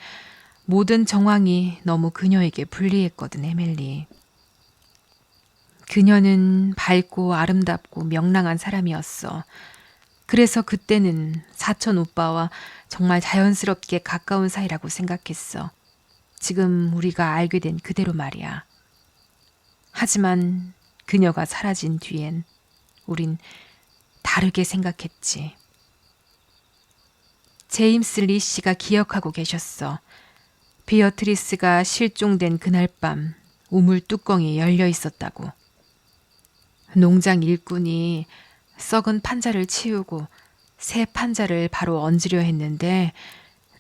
모든 정황이 너무 그녀에게 불리했거든, 에밀리. 그녀는 밝고 아름답고 명랑한 사람이었어. 그래서 그때는 사촌 오빠와 정말 자연스럽게 가까운 사이라고 생각했어. 지금 우리가 알게 된 그대로 말이야. 하지만 그녀가 사라진 뒤엔 우린 다르게 생각했지. 제임스 리 씨가 기억하고 계셨어. 비어트리스가 실종된 그날 밤 우물 뚜껑이 열려 있었다고. 농장 일꾼이 썩은 판자를 치우고 새 판자를 바로 얹으려 했는데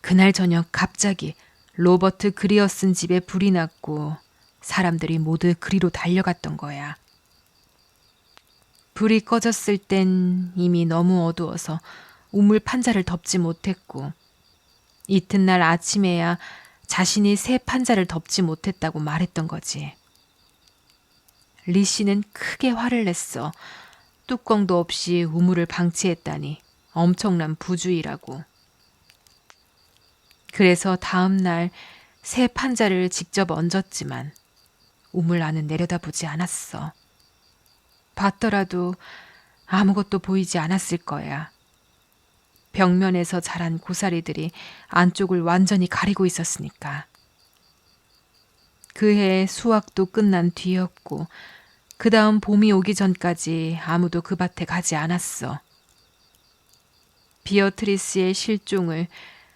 그날 저녁 갑자기 로버트 그리어슨 집에 불이 났고 사람들이 모두 그리로 달려갔던 거야. 불이 꺼졌을 땐 이미 너무 어두워서 우물 판자를 덮지 못했고 이튿날 아침에야 자신이 새 판자를 덮지 못했다고 말했던 거지. 리 씨는 크게 화를 냈어. 뚜껑도 없이 우물을 방치했다니 엄청난 부주의라고. 그래서 다음 날 새 판자를 직접 얹었지만 우물 안은 내려다보지 않았어. 봤더라도 아무것도 보이지 않았을 거야. 벽면에서 자란 고사리들이 안쪽을 완전히 가리고 있었으니까. 그해 수확도 끝난 뒤였고 그 다음 봄이 오기 전까지 아무도 그 밭에 가지 않았어. 비어트리스의 실종을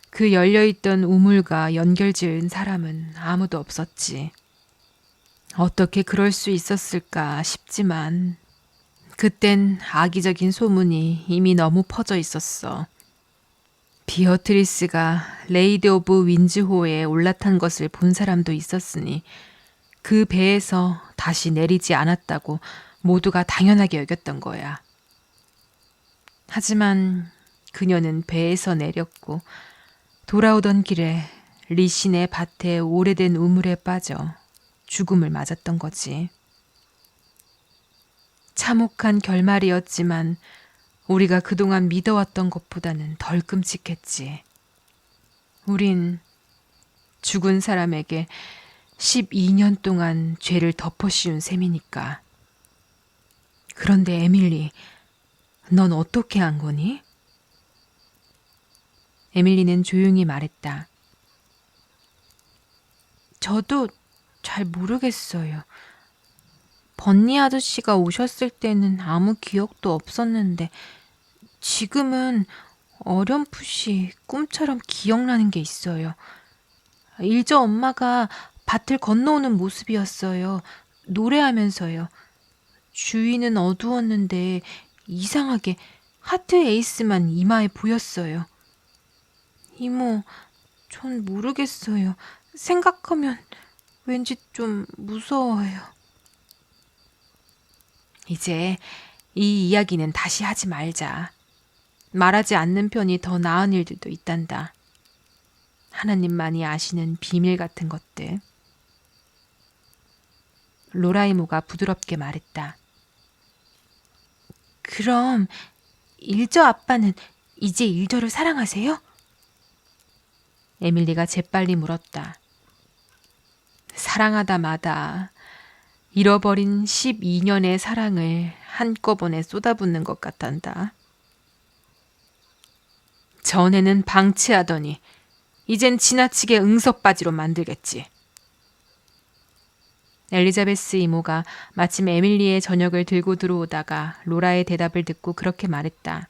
그 열려있던 우물과 연결지은 사람은 아무도 없었지. 어떻게 그럴 수 있었을까 싶지만 그땐 악의적인 소문이 이미 너무 퍼져 있었어. 비어트리스가 레이드 오브 윈즈호에 올라탄 것을 본 사람도 있었으니 그 배에서 다시 내리지 않았다고 모두가 당연하게 여겼던 거야. 하지만 그녀는 배에서 내렸고 돌아오던 길에 리신의 밭에 오래된 우물에 빠져 죽음을 맞았던 거지. 참혹한 결말이었지만 우리가 그동안 믿어왔던 것보다는 덜 끔찍했지. 우린 죽은 사람에게 12년 동안 죄를 덮어씌운 셈이니까. 그런데 에밀리, 넌 어떻게 한 거니? 에밀리는 조용히 말했다. 저도 잘 모르겠어요. 번니 아저씨가 오셨을 때는 아무 기억도 없었는데 지금은 어렴풋이 꿈처럼 기억나는 게 있어요. 일저 엄마가 밭을 건너오는 모습이었어요. 노래하면서요. 주위는 어두웠는데 이상하게 하트 에이스만 이마에 보였어요. 이모, 전 모르겠어요. 생각하면 왠지 좀 무서워요. 이제 이 이야기는 다시 하지 말자. 말하지 않는 편이 더 나은 일들도 있단다. 하나님만이 아시는 비밀 같은 것들. 로라 이모가 부드럽게 말했다. 그럼 일저 아빠는 이제 일저를 사랑하세요? 에밀리가 재빨리 물었다. 사랑하다 마다 잃어버린 12년의 사랑을 한꺼번에 쏟아붓는 것 같단다. 전에는 방치하더니 이젠 지나치게 응석바지로 만들겠지. 엘리자베스 이모가 마침 에밀리의 저녁을 들고 들어오다가 로라의 대답을 듣고 그렇게 말했다.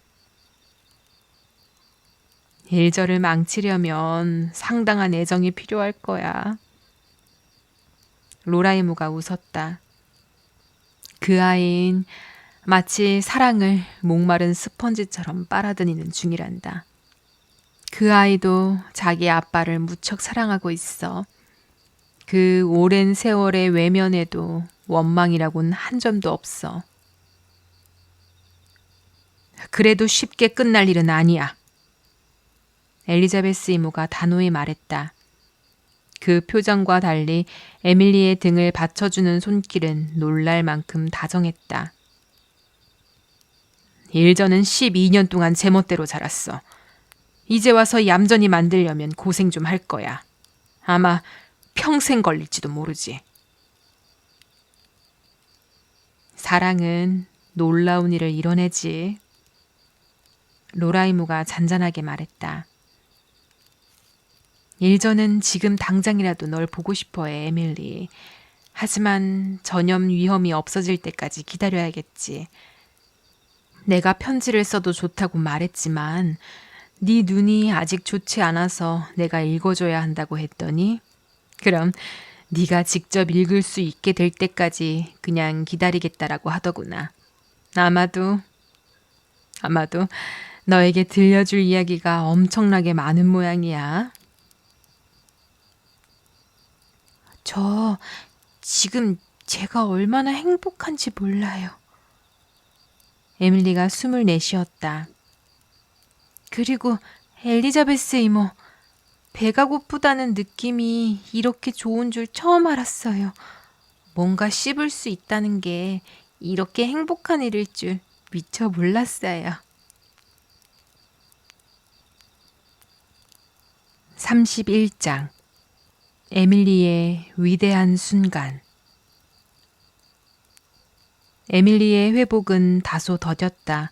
일저를 망치려면 상당한 애정이 필요할 거야. 로라 이모가 웃었다. 그 아이는 마치 사랑을 목마른 스펀지처럼 빨아들이는 중이란다. 그 아이도 자기 아빠를 무척 사랑하고 있어. 그 오랜 세월의 외면에도 원망이라곤 한 점도 없어. 그래도 쉽게 끝날 일은 아니야. 엘리자베스 이모가 단호히 말했다. 그 표정과 달리 에밀리의 등을 받쳐주는 손길은 놀랄 만큼 다정했다. 일저는 12년 동안 제멋대로 자랐어. 이제 와서 얌전히 만들려면 고생 좀 할 거야. 아마 평생 걸릴지도 모르지. 사랑은 놀라운 일을 이뤄내지. 로라 이모가 잔잔하게 말했다. 일저는 지금 당장이라도 널 보고 싶어해, 에밀리. 하지만 전염 위험이 없어질 때까지 기다려야겠지. 내가 편지를 써도 좋다고 말했지만 네 눈이 아직 좋지 않아서 내가 읽어줘야 한다고 했더니 그럼 네가 직접 읽을 수 있게 될 때까지 그냥 기다리겠다라고 하더구나. 아마도 너에게 들려줄 이야기가 엄청나게 많은 모양이야. 저 지금 제가 얼마나 행복한지 몰라요. 에밀리가 숨을 내쉬었다. 그리고 엘리자베스 이모, 배가 고프다는 느낌이 이렇게 좋은 줄 처음 알았어요. 뭔가 씹을 수 있다는 게 이렇게 행복한 일일 줄 미처 몰랐어요. 31장 에밀리의 위대한 순간. 에밀리의 회복은 다소 더뎠다.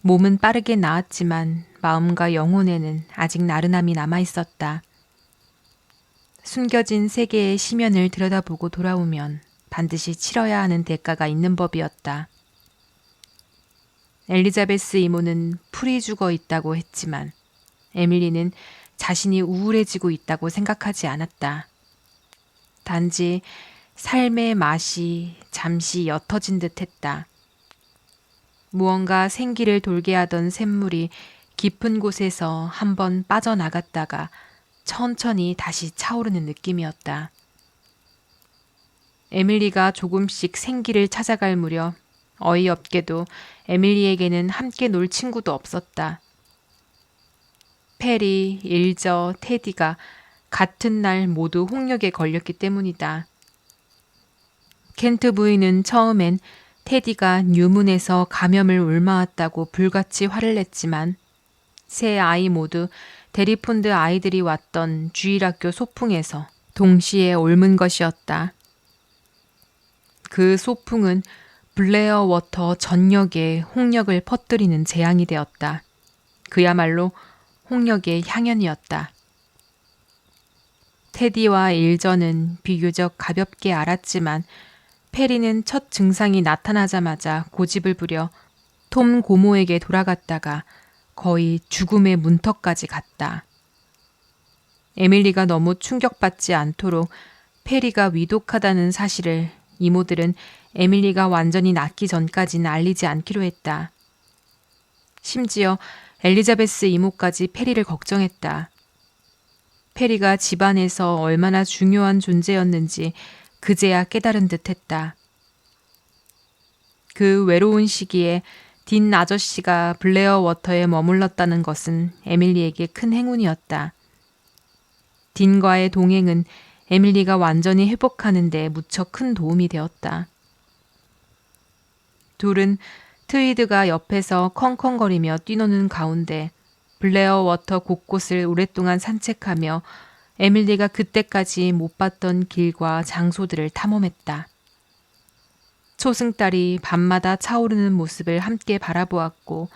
몸은 빠르게 나았지만 마음과 영혼에는 아직 나른함이 남아있었다. 숨겨진 세계의 심연을 들여다보고 돌아오면 반드시 치러야 하는 대가가 있는 법이었다. 엘리자베스 이모는 풀이 죽어 있다고 했지만 에밀리는 자신이 우울해지고 있다고 생각하지 않았다. 단지 삶의 맛이 잠시 옅어진 듯 했다. 무언가 생기를 돌게 하던 샘물이 깊은 곳에서 한번 빠져나갔다가 천천히 다시 차오르는 느낌이었다. 에밀리가 조금씩 생기를 찾아갈 무렵 어이없게도 에밀리에게는 함께 놀 친구도 없었다. 페리, 일저, 테디가 같은 날 모두 홍역에 걸렸기 때문이다. 켄트 부인은 처음엔 테디가 뉴문에서 감염을 옮아왔다고 불같이 화를 냈지만 세 아이 모두 데리폰드 아이들이 왔던 주일학교 소풍에서 동시에 옮은 것이었다. 그 소풍은 블레어 워터 전역에 홍역을 퍼뜨리는 재앙이 되었다. 그야말로 홍역의 향연이었다. 테디와 일전은 비교적 가볍게 앓았지만 페리는 첫 증상이 나타나자마자 고집을 부려 톰 고모에게 돌아갔다가 거의 죽음의 문턱까지 갔다. 에밀리가 너무 충격받지 않도록 페리가 위독하다는 사실을 이모들은 에밀리가 완전히 낫기 전까지는 알리지 않기로 했다. 심지어 엘리자베스 이모까지 페리를 걱정했다. 페리가 집안에서 얼마나 중요한 존재였는지 그제야 깨달은 듯했다. 그 외로운 시기에 딘 아저씨가 블레어 워터에 머물렀다는 것은 에밀리에게 큰 행운이었다. 딘과의 동행은 에밀리가 완전히 회복하는 데 무척 큰 도움이 되었다. 둘은 트위드가 옆에서 컹컹거리며 뛰노는 가운데 블레어 워터 곳곳을 오랫동안 산책하며 에밀리가 그때까지 못 봤던 길과 장소들을 탐험했다. 초승달이 밤마다 차오르는 모습을 함께 바라보았고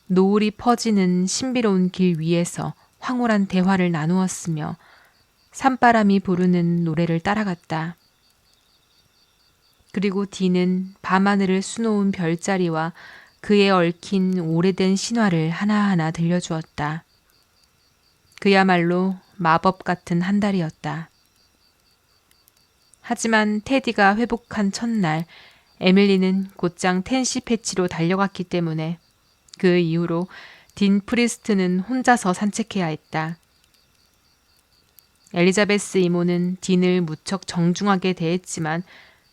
노을이 퍼지는 신비로운 길 위에서 황홀한 대화를 나누었으며 산바람이 부르는 노래를 따라갔다. 그리고 딘은 밤하늘을 수놓은 별자리와 그에 얽힌 오래된 신화를 하나하나 들려주었다. 그야말로 마법 같은 한 달이었다. 하지만 테디가 회복한 첫날 에밀리는 곧장 텐시 패치로 달려갔기 때문에 그 이후로 딘 프리스트는 혼자서 산책해야 했다. 엘리자베스 이모는 딘을 무척 정중하게 대했지만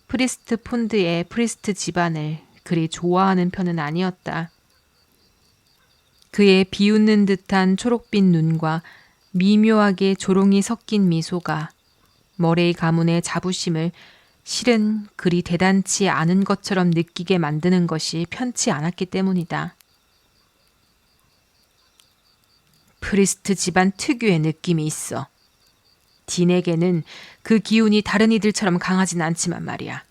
프리스트 폰드의 프리스트 집안을 그리 좋아하는 편은 아니었다. 그의 비웃는 듯한 초록빛 눈과 미묘하게 조롱이 섞인 미소가 머레이 가문의 자부심을 실은 그리 대단치 않은 것처럼 느끼게 만드는 것이 편치 않았기 때문이다. 프리스트 집안 특유의 느낌이 있어. 딘에게는 그 기운이 다른 이들처럼 강하진 않지만 말이야.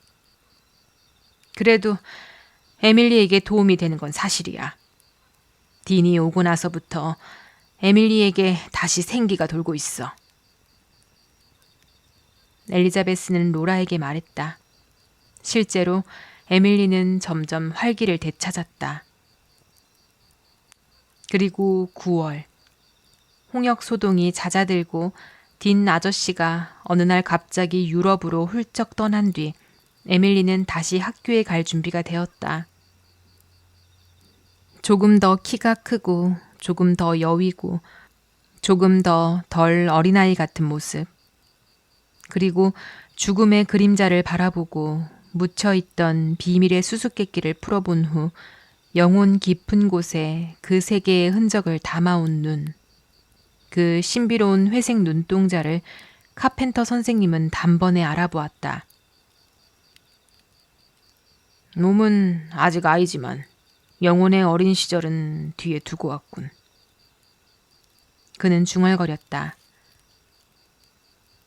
그래도 에밀리에게 도움이 되는 건 사실이야. 딘이 오고 나서부터 에밀리에게 다시 생기가 돌고 있어. 엘리자베스는 로라에게 말했다. 실제로 에밀리는 점점 활기를 되찾았다. 그리고 9월, 홍역 소동이 잦아들고 딘 아저씨가 어느 날 갑자기 유럽으로 훌쩍 떠난 뒤 에밀리는 다시 학교에 갈 준비가 되었다. 조금 더 키가 크고 조금 더 여위고 조금 더 덜 어린아이 같은 모습. 그리고 죽음의 그림자를 바라보고 묻혀있던 비밀의 수수께끼를 풀어본 후 영혼 깊은 곳에 그 세계의 흔적을 담아온 눈. 그 신비로운 회색 눈동자를 카펜터 선생님은 단번에 알아보았다. 몸은 아직 아이지만 영혼의 어린 시절은 뒤에 두고 왔군. 그는 중얼거렸다.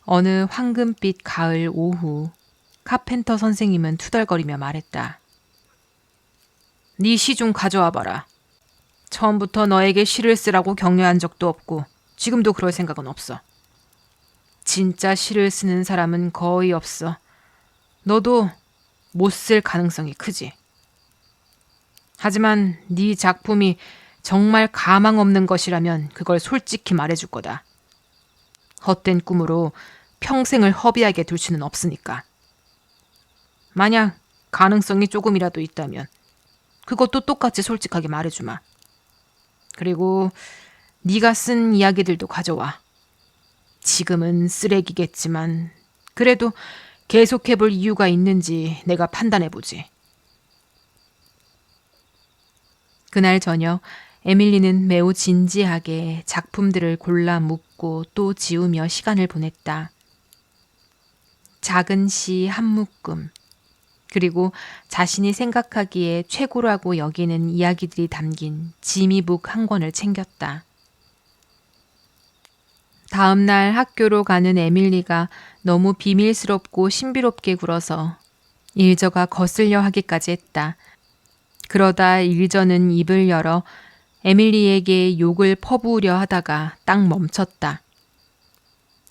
어느 황금빛 가을 오후 카펜터 선생님은 투덜거리며 말했다. 네 시 좀 가져와 봐라. 처음부터 너에게 시를 쓰라고 격려한 적도 없고 지금도 그럴 생각은 없어. 진짜 시를 쓰는 사람은 거의 없어. 너도 못 쓸 가능성이 크지. 하지만 네 작품이 정말 가망 없는 것이라면 그걸 솔직히 말해줄 거다. 헛된 꿈으로 평생을 허비하게 둘 수는 없으니까. 만약 가능성이 조금이라도 있다면 그것도 똑같이 솔직하게 말해주마. 그리고 네가 쓴 이야기들도 가져와. 지금은 쓰레기겠지만 그래도 계속해볼 이유가 있는지 내가 판단해보지. 그날 저녁 에밀리는 매우 진지하게 작품들을 골라 묶고 또 지우며 시간을 보냈다. 작은 시 한 묶음, 그리고 자신이 생각하기에 최고라고 여기는 이야기들이 담긴 지미북 한 권을 챙겼다. 다음 날 학교로 가는 에밀리가 너무 비밀스럽고 신비롭게 굴어서 일저가 거슬려 하기까지 했다. 그러다 일저는 입을 열어 에밀리에게 욕을 퍼부으려 하다가 딱 멈췄다.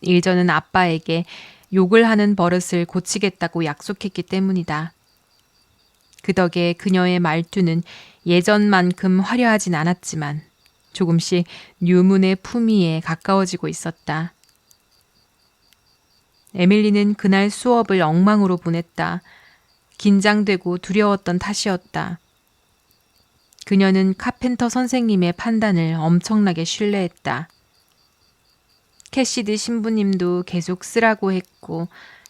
일저는 아빠에게 욕을 하는 버릇을 고치겠다고 약속했기 때문이다. 그 덕에 그녀의 말투는 예전만큼 화려하진 않았지만 조금씩 유문의 품위에 가까워지고 있었다. 에밀리는 그날 수업을 엉망으로 보냈다. 긴장되고 두려웠던 탓이었다. 그녀는 카펜터 선생님의 판단을 엄청나게 신뢰했다. 캐시드 신부님도 계속 쓰라고 했고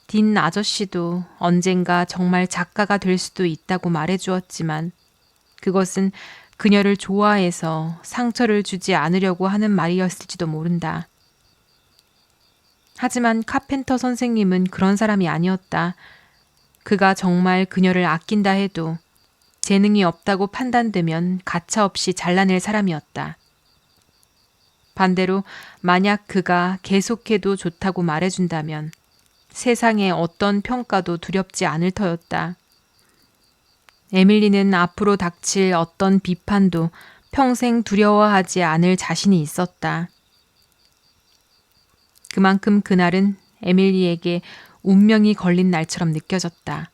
딘 아저씨도 언젠가 정말 작가가 될 수도 있다고 말해주었지만 그것은 그녀를 좋아해서 상처를 주지 않으려고 하는 말이었을지도 모른다. 하지만 카펜터 선생님은 그런 사람이 아니었다. 그가 정말 그녀를 아낀다 해도 재능이 없다고 판단되면 가차없이 잘라낼 사람이었다. 반대로 만약 그가 계속해도 좋다고 말해준다면 세상의 어떤 평가도 두렵지 않을 터였다. 에밀리는 앞으로 닥칠 어떤 비판도 평생 두려워하지 않을 자신이 있었다. 그만큼 그날은 에밀리에게 운명이 걸린 날처럼 느껴졌다.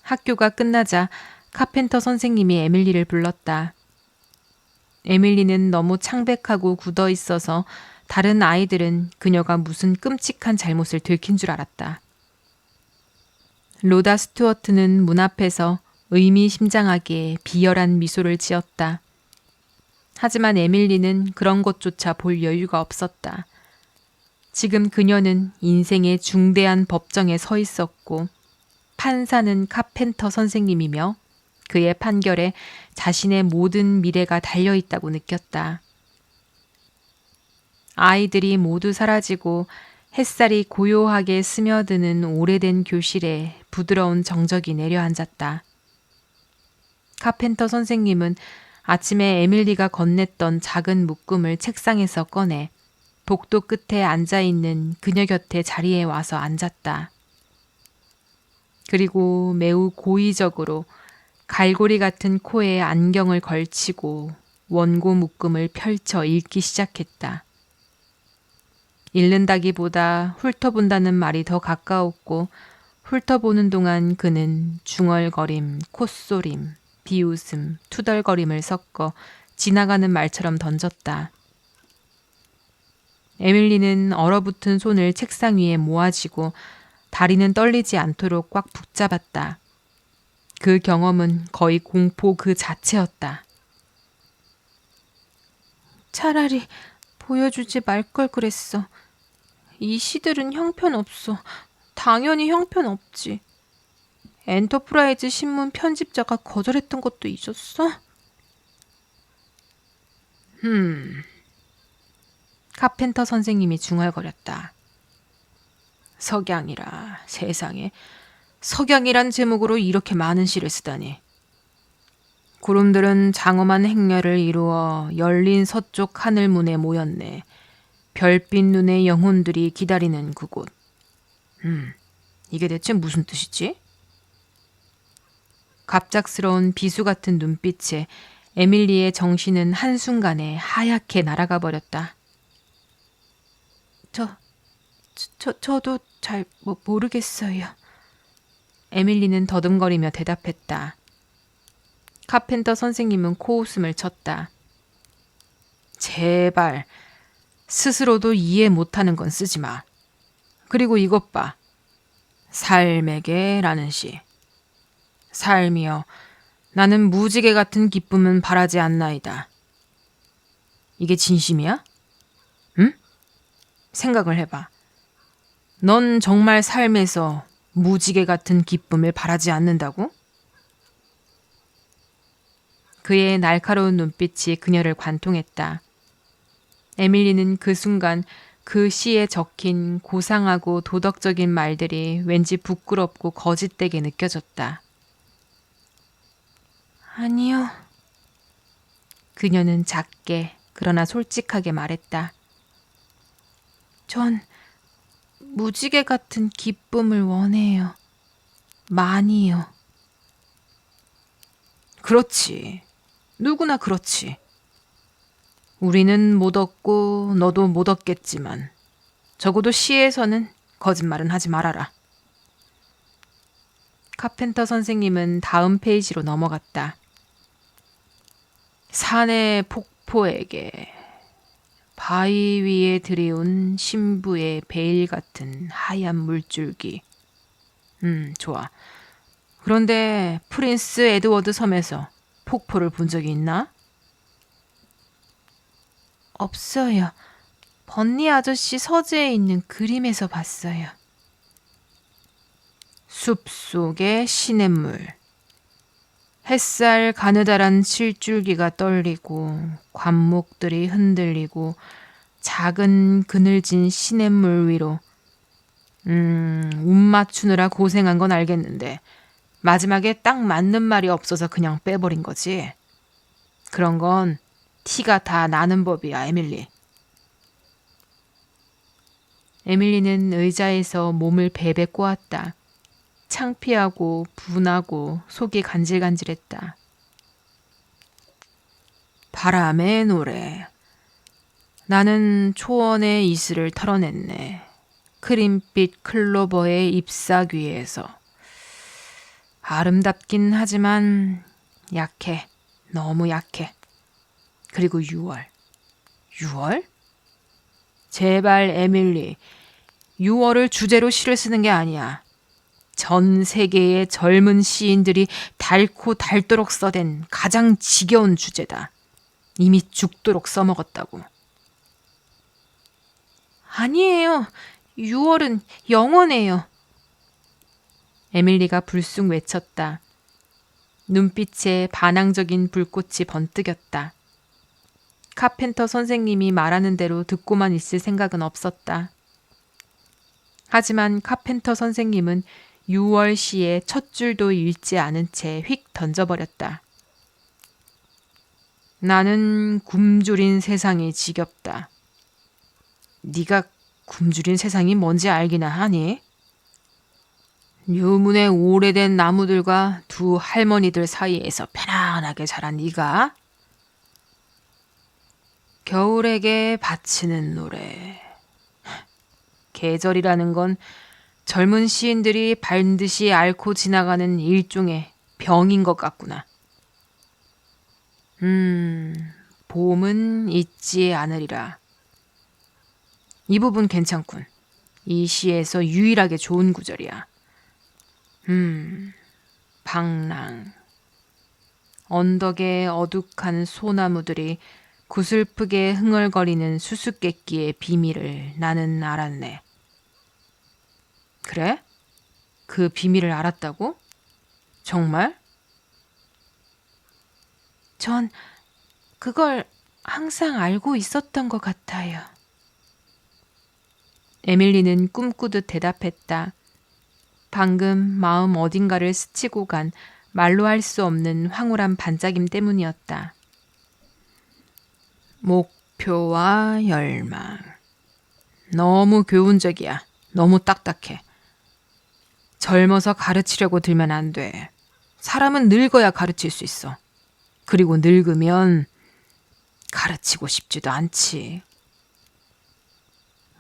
학교가 끝나자 카펜터 선생님이 에밀리를 불렀다. 에밀리는 너무 창백하고 굳어 있어서 다른 아이들은 그녀가 무슨 끔찍한 잘못을 들킨 줄 알았다. 로다 스튜어트는 문 앞에서 의미심장하게 비열한 미소를 지었다. 하지만 에밀리는 그런 것조차 볼 여유가 없었다. 지금 그녀는 인생의 중대한 법정에 서 있었고 판사는 카펜터 선생님이며 그의 판결에 자신의 모든 미래가 달려있다고 느꼈다. 아이들이 모두 사라지고 햇살이 고요하게 스며드는 오래된 교실에 부드러운 정적이 내려앉았다. 카펜터 선생님은 아침에 에밀리가 건넸던 작은 묶음을 책상에서 꺼내 복도 끝에 앉아있는 그녀 곁에 자리에 와서 앉았다. 그리고 매우 고의적으로 갈고리 같은 코에 안경을 걸치고 원고 묶음을 펼쳐 읽기 시작했다. 읽는다기보다 훑어본다는 말이 더 가까웠고 훑어보는 동안 그는 중얼거림, 콧소림, 비웃음, 투덜거림을 섞어 지나가는 말처럼 던졌다. 에밀리는 얼어붙은 손을 책상 위에 모아쥐고 다리는 떨리지 않도록 꽉 붙잡았다. 그 경험은 거의 공포 그 자체였다. 차라리 보여주지 말 걸 그랬어. 이 시들은 형편없어. 당연히 형편없지. 엔터프라이즈 신문 편집자가 거절했던 것도 있었어? 카펜터 선생님이 중얼거렸다. 석양이라 세상에 석양이란 제목으로 이렇게 많은 시를 쓰다니. 구름들은 장엄한 행렬을 이루어 열린 서쪽 하늘문에 모였네. 별빛 눈의 영혼들이 기다리는 그곳. 이게 대체 무슨 뜻이지? 갑작스러운 비수 같은 눈빛에 에밀리의 정신은 한순간에 하얗게 날아가 버렸다. 저도 잘 모르겠어요. 에밀리는 더듬거리며 대답했다. 카펜터 선생님은 코웃음을 쳤다. 제발 스스로도 이해 못하는 건 쓰지 마. 그리고 이것 봐. 삶에게라는 시. 삶이여, 나는 무지개 같은 기쁨은 바라지 않나이다. 이게 진심이야? 응? 생각을 해봐. 넌 정말 삶에서 무지개 같은 기쁨을 바라지 않는다고? 그의 날카로운 눈빛이 그녀를 관통했다. 에밀리는 그 순간 그 시에 적힌 고상하고 도덕적인 말들이 왠지 부끄럽고 거짓되게 느껴졌다. 아니요. 그녀는 작게 그러나 솔직하게 말했다. 전 무지개 같은 기쁨을 원해요. 많이요. 그렇지. 누구나 그렇지. 우리는 못 얻고 너도 못 얻겠지만 적어도 시에서는 거짓말은 하지 말아라. 카펜터 선생님은 다음 페이지로 넘어갔다. 산의 폭포에게 바위 위에 들이운 신부의 베일 같은 하얀 물줄기. 좋아. 그런데 프린스 에드워드 섬에서 폭포를 본 적이 있나? 없어요. 번니 아저씨 서재에 있는 그림에서 봤어요. 숲속의 시냇물. 햇살 가느다란 실줄기가 떨리고 관목들이 흔들리고 작은 그늘진 시냇물 위로 웃 맞추느라 고생한 건 알겠는데 마지막에 딱 맞는 말이 없어서 그냥 빼버린 거지. 그런 건 티가 다 나는 법이야, 에밀리. 에밀리는 의자에서 몸을 베베 꼬았다. 창피하고 분하고 속이 간질간질했다. 바람의 노래. 나는 초원의 이슬을 털어냈네. 크림빛 클로버의 잎사귀에서. 아름답긴 하지만 약해. 너무 약해. 그리고 6월. 6월? 제발 에밀리, 6월을 주제로 시를 쓰는 게 아니야. 전 세계의 젊은 시인들이 닳고 닳도록 써댄 가장 지겨운 주제다. 이미 죽도록 써먹었다고. 아니에요. 6월은 영원해요. 에밀리가 불쑥 외쳤다. 눈빛에 반항적인 불꽃이 번뜩였다. 카펜터 선생님이 말하는 대로 듣고만 있을 생각은 없었다. 하지만 카펜터 선생님은 6월 시의 첫 줄도 읽지 않은 채 휙 던져버렸다. 나는 굶주린 세상이 지겹다. 네가 굶주린 세상이 뭔지 알기나 하니? 유문의 오래된 나무들과 두 할머니들 사이에서 편안하게 자란 네가 겨울에게 바치는 노래. 계절이라는 건 젊은 시인들이 반드시 앓고 지나가는 일종의 병인 것 같구나. 봄은 잊지 않으리라. 이 부분 괜찮군. 이 시에서 유일하게 좋은 구절이야. 방랑. 언덕에 어둑한 소나무들이 구슬프게 흥얼거리는 수수께끼의 비밀을 나는 알았네. 그래? 그 비밀을 알았다고? 정말? 전 그걸 항상 알고 있었던 것 같아요. 에밀리는 꿈꾸듯 대답했다. 방금 마음 어딘가를 스치고 간 말로 할 수 없는 황홀한 반짝임 때문이었다. 목표와 열망. 너무 교훈적이야. 너무 딱딱해. 젊어서 가르치려고 들면 안 돼. 사람은 늙어야 가르칠 수 있어. 그리고 늙으면 가르치고 싶지도 않지.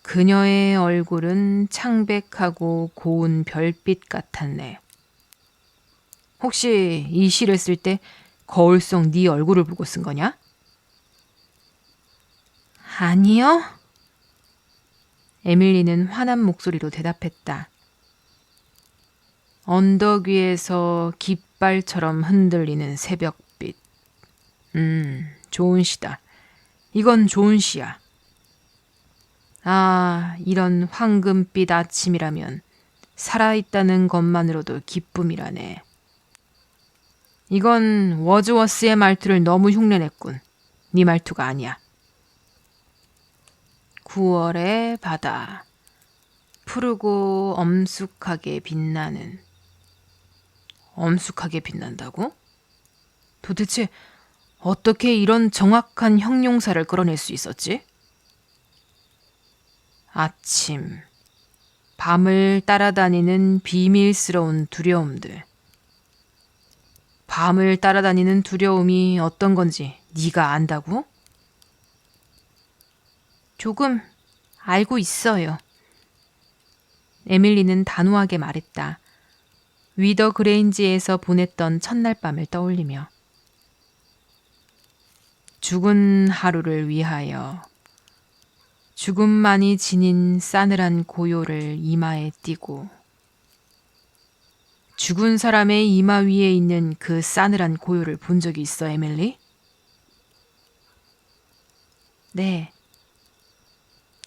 그녀의 얼굴은 창백하고 고운 별빛 같았네. 혹시 이 시를 쓸 때 거울 속 네 얼굴을 보고 쓴 거냐? 아니요. 에밀리는 화난 목소리로 대답했다. 언덕 위에서 깃발처럼 흔들리는 새벽빛. 좋은 시다. 이건 좋은 시야. 아, 이런 황금빛 아침이라면 살아있다는 것만으로도 기쁨이라네. 이건 워즈워스의 말투를 너무 흉내냈군. 네 말투가 아니야. 9월의 바다. 푸르고 엄숙하게 빛나는. 엄숙하게 빛난다고? 도대체 어떻게 이런 정확한 형용사를 끌어낼 수 있었지? 아침. 밤을 따라다니는 비밀스러운 두려움들. 밤을 따라다니는 두려움이 어떤 건지 네가 안다고? 조금 알고 있어요. 에밀리는 단호하게 말했다. 위더 그레인지에서 보냈던 첫날 밤을 떠올리며. 죽은 하루를 위하여. 죽음만이 지닌 싸늘한 고요를 이마에 띠고. 죽은 사람의 이마 위에 있는 그 싸늘한 고요를 본 적이 있어, 에밀리? 네.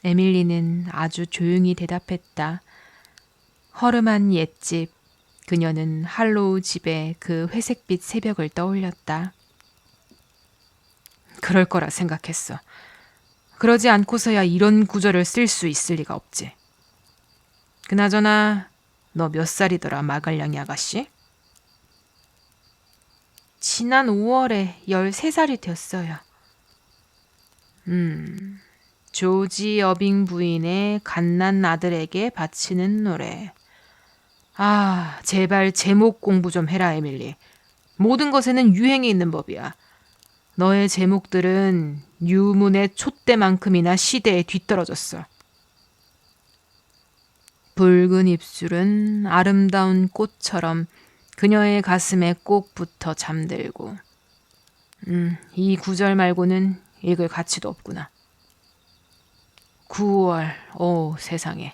에밀리는 아주 조용히 대답했다. 허름한 옛집, 그녀는 할로우 집의 그 회색빛 새벽을 떠올렸다. 그럴 거라 생각했어. 그러지 않고서야 이런 구절을 쓸 수 있을 리가 없지. 그나저나 너 몇 살이더라, 마갈량이 아가씨? 지난 5월에 13살이 됐어요. 조지 어빙 부인의 갓난 아들에게 바치는 노래. 아, 제발 제목 공부 좀 해라, 에밀리. 모든 것에는 유행이 있는 법이야. 너의 제목들은 유문의 촛대만큼이나 시대에 뒤떨어졌어. 붉은 입술은 아름다운 꽃처럼 그녀의 가슴에 꼭 붙어 잠들고. 이 구절 말고는 읽을 가치도 없구나. 9월, 오 세상에.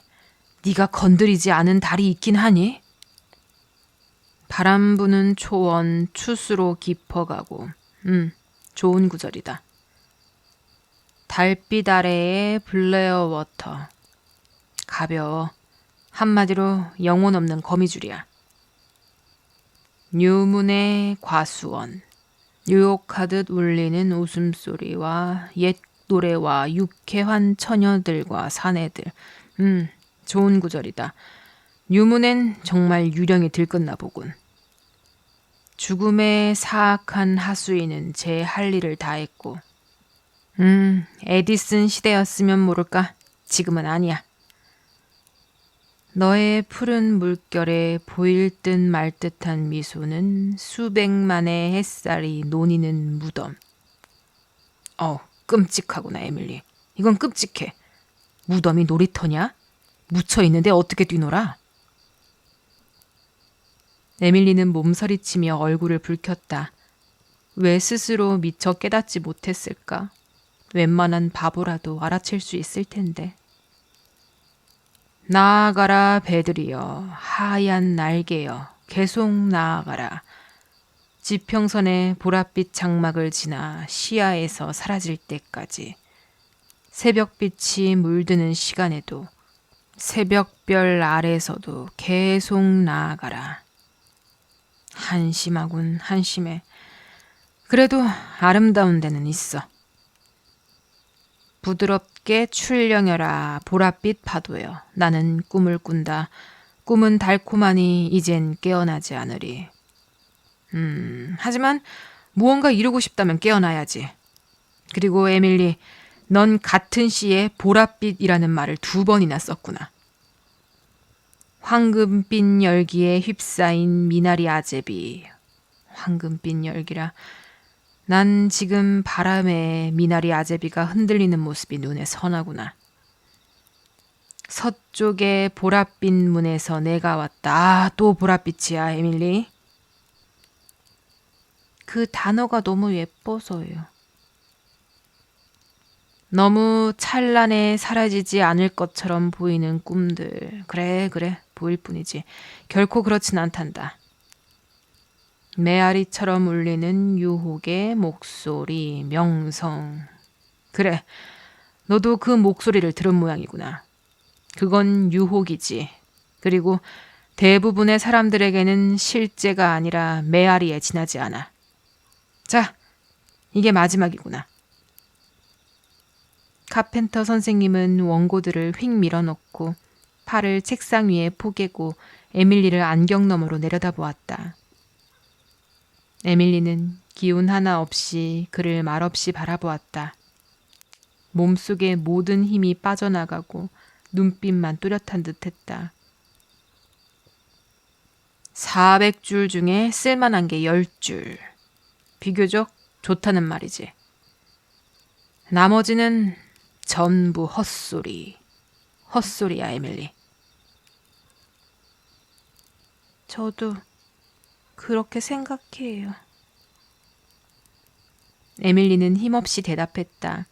네가 건드리지 않은 달이 있긴 하니? 바람 부는 초원 추수로 깊어가고. 좋은 구절이다. 달빛 아래의 블레어 워터. 가벼워. 한마디로 영혼 없는 거미줄이야. 뉴문의 과수원. 유혹하듯 울리는 웃음소리와 옛 노래와 유쾌한 처녀들과 사내들. 좋은 구절이다. 유문엔 정말 유령이 들끓나 보군. 죽음의 사악한 하수인은 제 할 일을 다했고. 에디슨 시대였으면 모를까. 지금은 아니야. 너의 푸른 물결에 보일 듯 말 듯한 미소는 수백만의 햇살이 노니는 무덤. 끔찍하구나, 에밀리. 이건 끔찍해. 무덤이 놀이터냐? 묻혀있는데 어떻게 뛰놀아? 에밀리는 몸서리치며 얼굴을 붉혔다. 왜 스스로 미처 깨닫지 못했을까? 웬만한 바보라도 알아챌 수 있을 텐데. 나아가라 배들이여, 하얀 날개여, 계속 나아가라. 지평선의 보랏빛 장막을 지나 시야에서 사라질 때까지. 새벽빛이 물드는 시간에도, 새벽별 아래서도 계속 나아가라. 한심하군, 한심해. 그래도 아름다운 데는 있어. 부드럽게 출렁여라, 보랏빛 파도여. 나는 꿈을 꾼다. 꿈은 달콤하니 이젠 깨어나지 않으리. 하지만 무언가 이루고 싶다면 깨어나야지. 그리고 에밀리, 넌 같은 시에 보랏빛이라는 말을 2번이나 썼구나. 황금빛 열기에 휩싸인 미나리 아제비. 황금빛 열기라. 난 지금 바람에 미나리 아제비가 흔들리는 모습이 눈에 선하구나. 서쪽의 보랏빛 문에서 내가 왔다. 또 보랏빛이야, 에밀리. 그 단어가 너무 예뻐서요. 너무 찬란해 사라지지 않을 것처럼 보이는 꿈들. 그래, 보일 뿐이지. 결코 그렇진 않단다. 메아리처럼 울리는 유혹의 목소리, 명성. 그래, 너도 그 목소리를 들은 모양이구나. 그건 유혹이지. 그리고 대부분의 사람들에게는 실제가 아니라 메아리에 지나지 않아. 자, 이게 마지막이구나. 카펜터 선생님은 원고들을 휙 밀어넣고 팔을 책상 위에 포개고 에밀리를 안경 너머로 내려다보았다. 에밀리는 기운 하나 없이 그를 말없이 바라보았다. 몸속의 모든 힘이 빠져나가고 눈빛만 뚜렷한 듯했다. 400줄 중에 쓸만한 게 10줄. 비교적 좋다는 말이지. 나머지는 전부 헛소리. 헛소리야, 에밀리. 저도 그렇게 생각해요. 에밀리는 힘없이 대답했다.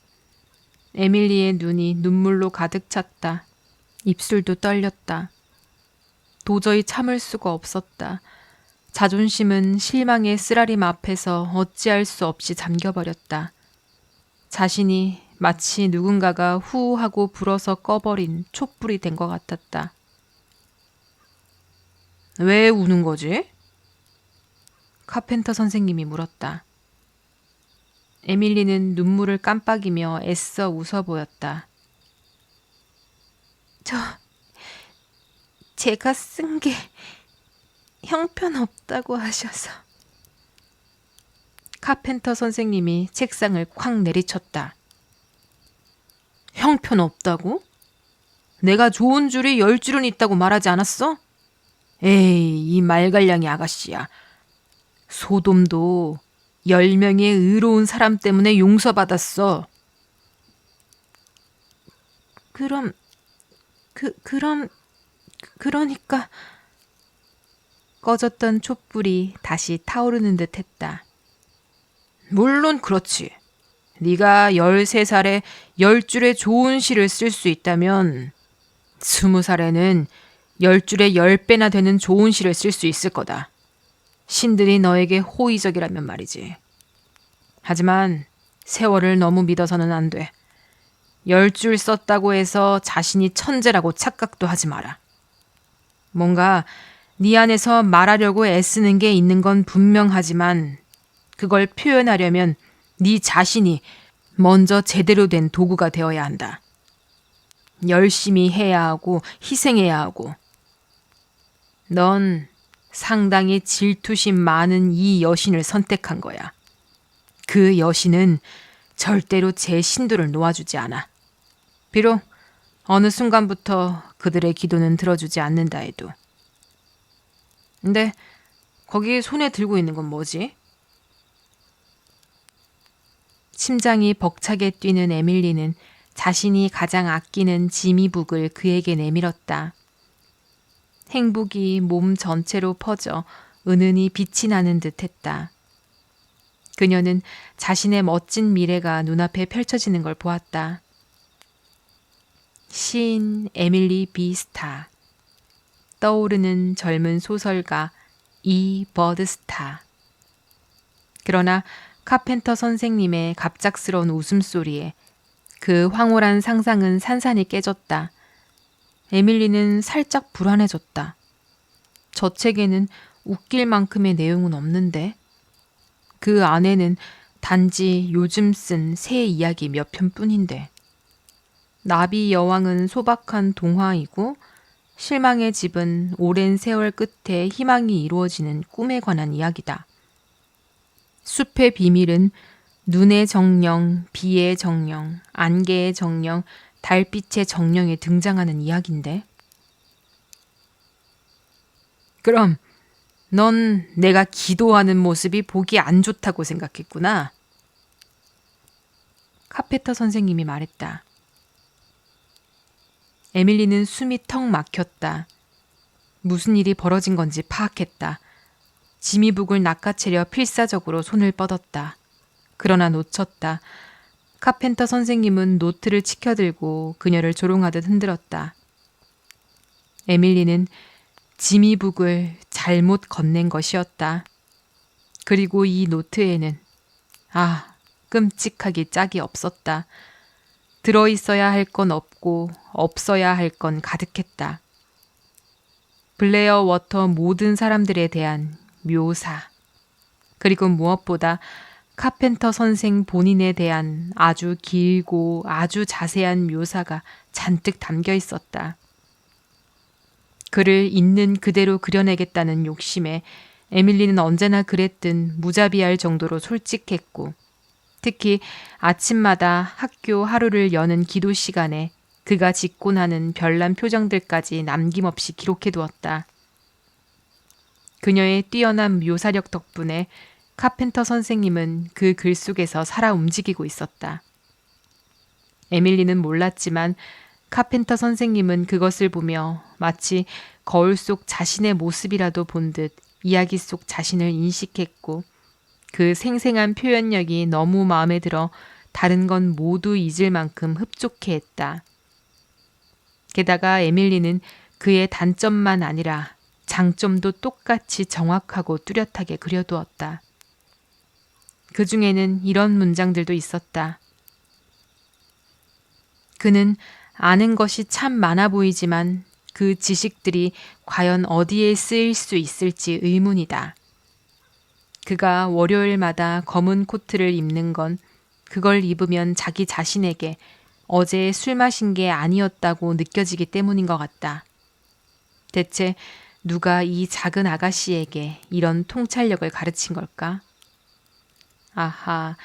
에밀리의 눈이 눈물로 가득 찼다. 입술도 떨렸다. 도저히 참을 수가 없었다. 자존심은 실망의 쓰라림 앞에서 어찌할 수 없이 잠겨버렸다. 자신이 마치 누군가가 후 하고 불어서 꺼버린 촛불이 된 것 같았다. 왜 우는 거지? 카펜터 선생님이 물었다. 에밀리는 눈물을 깜빡이며 애써 웃어 보였다. 제가 쓴 게 형편없다고 하셔서. 카펜터 선생님이 책상을 콱 내리쳤다. 형편없다고? 내가 좋은 줄이 10줄은 있다고 말하지 않았어? 에이, 이 말갈량이 아가씨야. 소돔도 10명의 의로운 사람 때문에 용서받았어. 그러니까 꺼졌던 촛불이 다시 타오르는 듯 했다. 물론 그렇지. 네가 13살에 10줄의 좋은 시를 쓸 수 있다면 20살에는 10줄의 10배나 되는 좋은 시를 쓸 수 있을 거다. 신들이 너에게 호의적이라면 말이지. 하지만 세월을 너무 믿어서는 안 돼. 10줄 썼다고 해서 자신이 천재라고 착각도 하지 마라. 뭔가 네 안에서 말하려고 애쓰는 게 있는 건 분명하지만 그걸 표현하려면 네 자신이 먼저 제대로 된 도구가 되어야 한다. 열심히 해야 하고 희생해야 하고. 넌 상당히 질투심 많은 이 여신을 선택한 거야. 그 여신은 절대로 제 신도를 놓아주지 않아. 비록 어느 순간부터 그들의 기도는 들어주지 않는다 해도. 근데 거기 손에 들고 있는 건 뭐지? 심장이 벅차게 뛰는 에밀리는 자신이 가장 아끼는 지미북을 그에게 내밀었다. 행복이 몸 전체로 퍼져 은은히 빛이 나는 듯했다. 그녀는 자신의 멋진 미래가 눈앞에 펼쳐지는 걸 보았다. 시인 에밀리 비스타, 떠오르는 젊은 소설가 이 버드스타. 그러나 카펜터 선생님의 갑작스러운 웃음소리에 그 황홀한 상상은 산산이 깨졌다. 에밀리는 살짝 불안해졌다. 저 책에는 웃길 만큼의 내용은 없는데 그 안에는 단지 요즘 쓴 새 이야기 몇 편뿐인데. 나비 여왕은 소박한 동화이고 실망의 집은 오랜 세월 끝에 희망이 이루어지는 꿈에 관한 이야기다. 숲의 비밀은 눈의 정령, 비의 정령, 안개의 정령, 달빛의 정령에 등장하는 이야기인데. 그럼 넌 내가 기도하는 모습이 보기 안 좋다고 생각했구나. 카페터 선생님이 말했다. 에밀리는 숨이 턱 막혔다. 무슨 일이 벌어진 건지 파악했다. 지미북을 낚아채려 필사적으로 손을 뻗었다. 그러나 놓쳤다. 카펜터 선생님은 노트를 치켜들고 그녀를 조롱하듯 흔들었다. 에밀리는 지미북을 잘못 건넨 것이었다. 그리고 이 노트에는 끔찍하기 짝이 없었다. 들어있어야 할 건 없고 없어야 할 건 가득했다. 블레어 워터 모든 사람들에 대한 묘사. 그리고 무엇보다 카펜터 선생 본인에 대한 아주 길고 아주 자세한 묘사가 잔뜩 담겨 있었다. 그를 있는 그대로 그려내겠다는 욕심에 에밀리는 언제나 그랬듯 무자비할 정도로 솔직했고, 특히 아침마다 학교 하루를 여는 기도 시간에 그가 짓곤 하는 별난 표정들까지 남김없이 기록해 두었다. 그녀의 뛰어난 묘사력 덕분에 카펜터 선생님은 그 글 속에서 살아 움직이고 있었다. 에밀리는 몰랐지만 카펜터 선생님은 그것을 보며 마치 거울 속 자신의 모습이라도 본 듯 이야기 속 자신을 인식했고, 그 생생한 표현력이 너무 마음에 들어 다른 건 모두 잊을 만큼 흡족해 했다. 게다가 에밀리는 그의 단점만 아니라 장점도 똑같이 정확하고 뚜렷하게 그려두었다. 그 중에는 이런 문장들도 있었다. 그는 아는 것이 참 많아 보이지만 그 지식들이 과연 어디에 쓰일 수 있을지 의문이다. 그가 월요일마다 검은 코트를 입는 건 그걸 입으면 자기 자신에게 어제 술 마신 게 아니었다고 느껴지기 때문인 것 같다. 대체 누가 이 작은 아가씨에게 이런 통찰력을 가르친 걸까? 아하,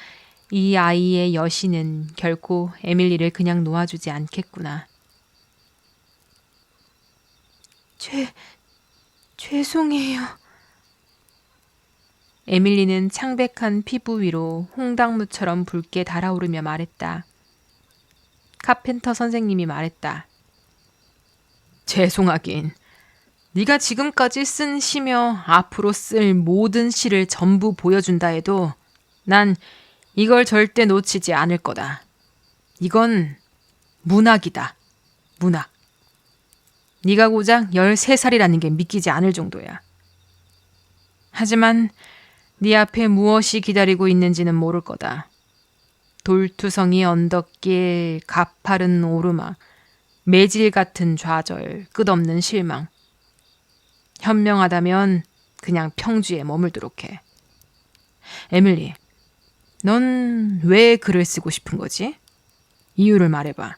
이 아이의 여신은 결코 에밀리를 그냥 놓아주지 않겠구나. 죄송해요. 에밀리는 창백한 피부 위로 홍당무처럼 붉게 달아오르며 말했다. 카펜터 선생님이 말했다. 죄송하긴. 네가 지금까지 쓴 시며 앞으로 쓸 모든 시를 전부 보여준다 해도 난 이걸 절대 놓치지 않을 거다. 이건 문학이다. 문학. 네가 고작 13살이라는 게 믿기지 않을 정도야. 하지만 네 앞에 무엇이 기다리고 있는지는 모를 거다. 돌투성이 언덕길, 가파른 오르막, 매질 같은 좌절, 끝없는 실망. 현명하다면 그냥 평지에 머물도록 해. 에밀리, 넌 왜 글을 쓰고 싶은 거지? 이유를 말해봐.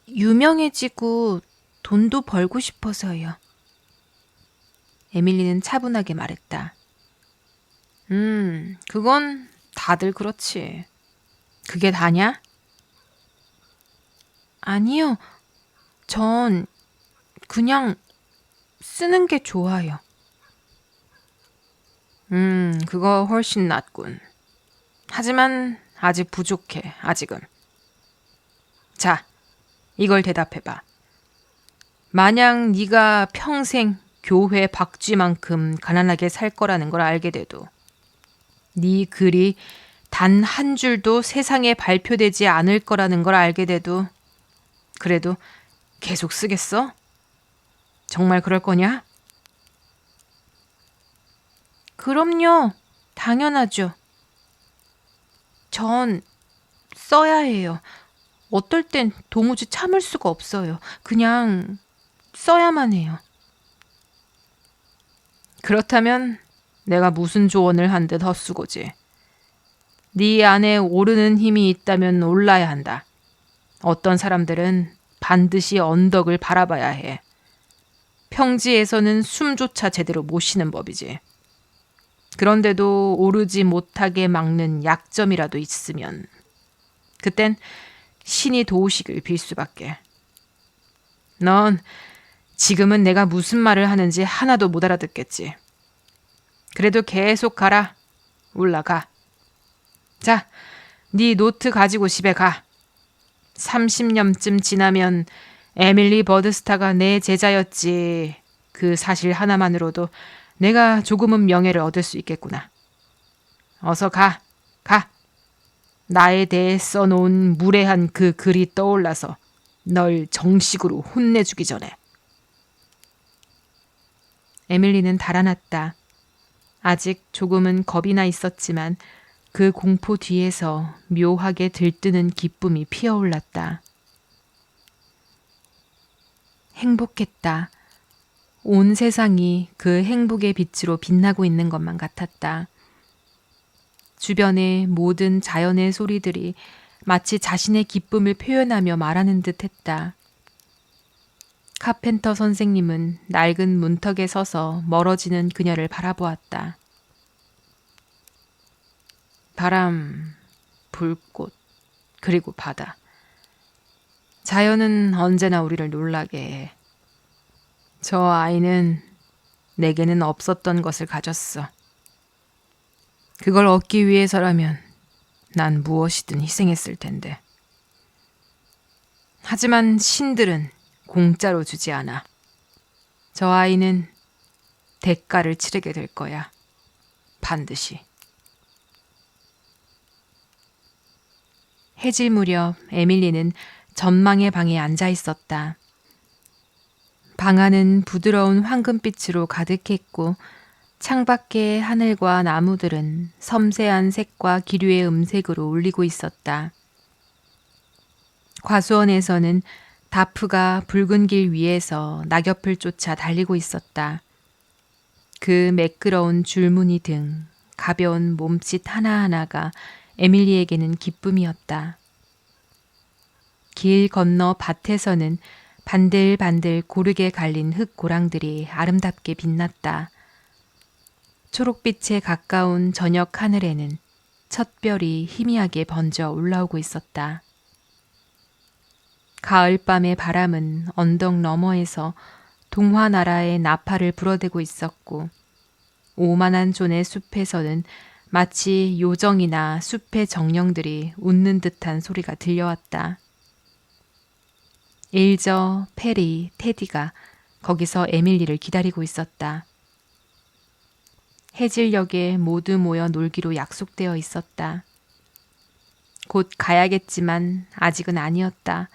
유명해지고 돈도 벌고 싶어서요. 에밀리는 차분하게 말했다. 그건 다들 그렇지. 그게 다냐? 아니요. 전 그냥 쓰는 게 좋아요. 그거 훨씬 낫군. 하지만 아직 부족해, 아직은. 자, 이걸 대답해봐. 만약 네가 평생 교회 박쥐만큼 가난하게 살 거라는 걸 알게 돼도, 네 글이 단 한 줄도 세상에 발표되지 않을 거라는 걸 알게 돼도, 그래도 계속 쓰겠어? 정말 그럴 거냐? 그럼요. 당연하죠. 전 써야 해요. 어떨 땐 도무지 참을 수가 없어요. 그냥 써야만 해요. 그렇다면 내가 무슨 조언을 한 듯 헛수고지. 네 안에 오르는 힘이 있다면 올라야 한다. 어떤 사람들은 반드시 언덕을 바라봐야 해. 평지에서는 숨조차 제대로 못 쉬는 법이지. 그런데도 오르지 못하게 막는 약점이라도 있으면 그땐 신이 도우시길 빌 수밖에. 넌 지금은 내가 무슨 말을 하는지 하나도 못 알아듣겠지. 그래도 계속 가라. 올라가. 자, 네 노트 가지고 집에 가. 30년쯤 지나면 에밀리 버드스타가 내 제자였지. 그 사실 하나만으로도 내가 조금은 명예를 얻을 수 있겠구나. 어서 가. 가. 나에 대해 써놓은 무례한 그 글이 떠올라서 널 정식으로 혼내주기 전에. 에밀리는 달아났다. 아직 조금은 겁이 나 있었지만 그 공포 뒤에서 묘하게 들뜨는 기쁨이 피어올랐다. 행복했다. 온 세상이 그 행복의 빛으로 빛나고 있는 것만 같았다. 주변의 모든 자연의 소리들이 마치 자신의 기쁨을 표현하며 말하는 듯 했다. 카펜터 선생님은 낡은 문턱에 서서 멀어지는 그녀를 바라보았다. 바람, 불꽃, 그리고 바다. 자연은 언제나 우리를 놀라게 해. 저 아이는 내게는 없었던 것을 가졌어. 그걸 얻기 위해서라면 난 무엇이든 희생했을 텐데. 하지만 신들은 공짜로 주지 않아. 저 아이는 대가를 치르게 될 거야. 반드시. 해질 무렵 에밀리는 전망의 방에 앉아 있었다. 방 안은 부드러운 황금빛으로 가득했고 창밖의 하늘과 나무들은 섬세한 색과 기류의 음색으로 울리고 있었다. 과수원에서는 다프가 붉은 길 위에서 낙엽을 쫓아 달리고 있었다. 그 매끄러운 줄무늬 등 가벼운 몸짓 하나하나가 에밀리에게는 기쁨이었다. 길 건너 밭에서는 반들반들 고르게 갈린 흙고랑들이 아름답게 빛났다. 초록빛에 가까운 저녁 하늘에는 첫 별이 희미하게 번져 올라오고 있었다. 가을밤의 바람은 언덕 너머에서 동화나라의 나팔을 불어대고 있었고 오만한 존의 숲에서는 마치 요정이나 숲의 정령들이 웃는 듯한 소리가 들려왔다. 일저, 페리, 테디가 거기서 에밀리를 기다리고 있었다. 해질녘에 모두 모여 놀기로 약속되어 있었다. 곧 가야겠지만 아직은 아니었다.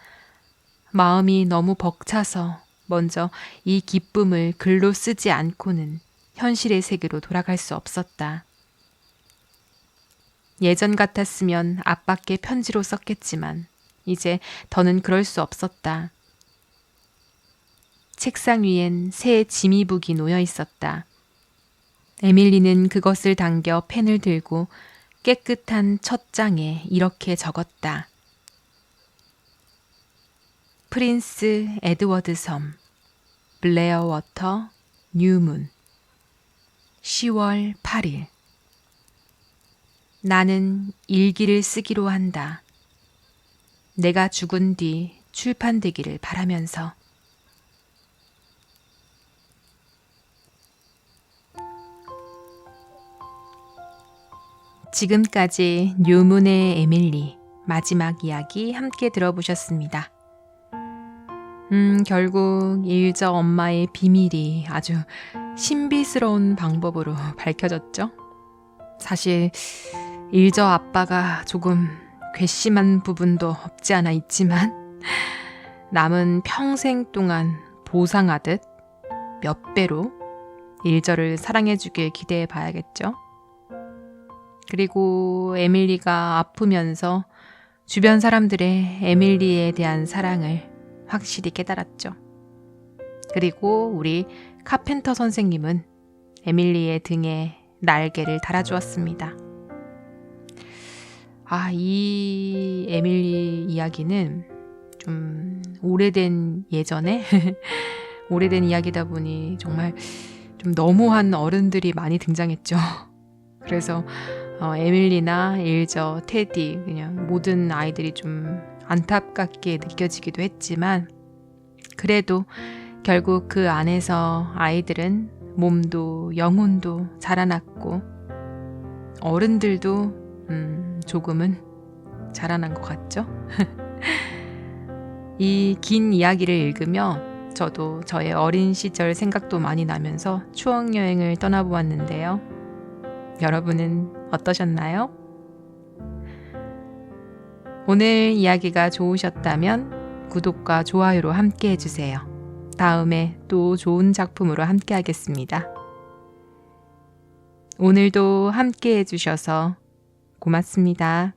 마음이 너무 벅차서 먼저 이 기쁨을 글로 쓰지 않고는 현실의 세계로 돌아갈 수 없었다. 예전 같았으면 아빠께 편지로 썼겠지만 이제 더는 그럴 수 없었다. 책상 위엔 새 지미북이 놓여 있었다. 에밀리는 그것을 당겨 펜을 들고 깨끗한 첫 장에 이렇게 적었다. 프린스 에드워드 섬, 블레어워터, 뉴문, 10월 8일. 나는 일기를 쓰기로 한다. 내가 죽은 뒤 출판되기를 바라면서. 지금까지 뉴문의 에밀리 마지막 이야기 함께 들어보셨습니다. 결국 일저 엄마의 비밀이 아주 신비스러운 방법으로 밝혀졌죠. 사실 일저 아빠가 조금 괘씸한 부분도 없지 않아 있지만 남은 평생 동안 보상하듯 몇 배로 일저를 사랑해주길 기대해 봐야겠죠. 그리고 에밀리가 아프면서 주변 사람들의 에밀리에 대한 사랑을 확실히 깨달았죠. 그리고 우리 카펜터 선생님은 에밀리의 등에 날개를 달아주었습니다. 이 에밀리 이야기는 좀 오래된 예전에 오래된 이야기다 보니 정말 좀 너무한 어른들이 많이 등장했죠. 그래서 에밀리나 일저, 테디 그냥 모든 아이들이 좀 안타깝게 느껴지기도 했지만 그래도 결국 그 안에서 아이들은 몸도 영혼도 자라났고 어른들도 조금은 자라난 것 같죠? 이 긴 이야기를 읽으며 저도 저의 어린 시절 생각도 많이 나면서 추억여행을 떠나보았는데요. 여러분은 어떠셨나요? 오늘 이야기가 좋으셨다면 구독과 좋아요로 함께 해주세요. 다음에 또 좋은 작품으로 함께 하겠습니다. 오늘도 함께 해주셔서 고맙습니다.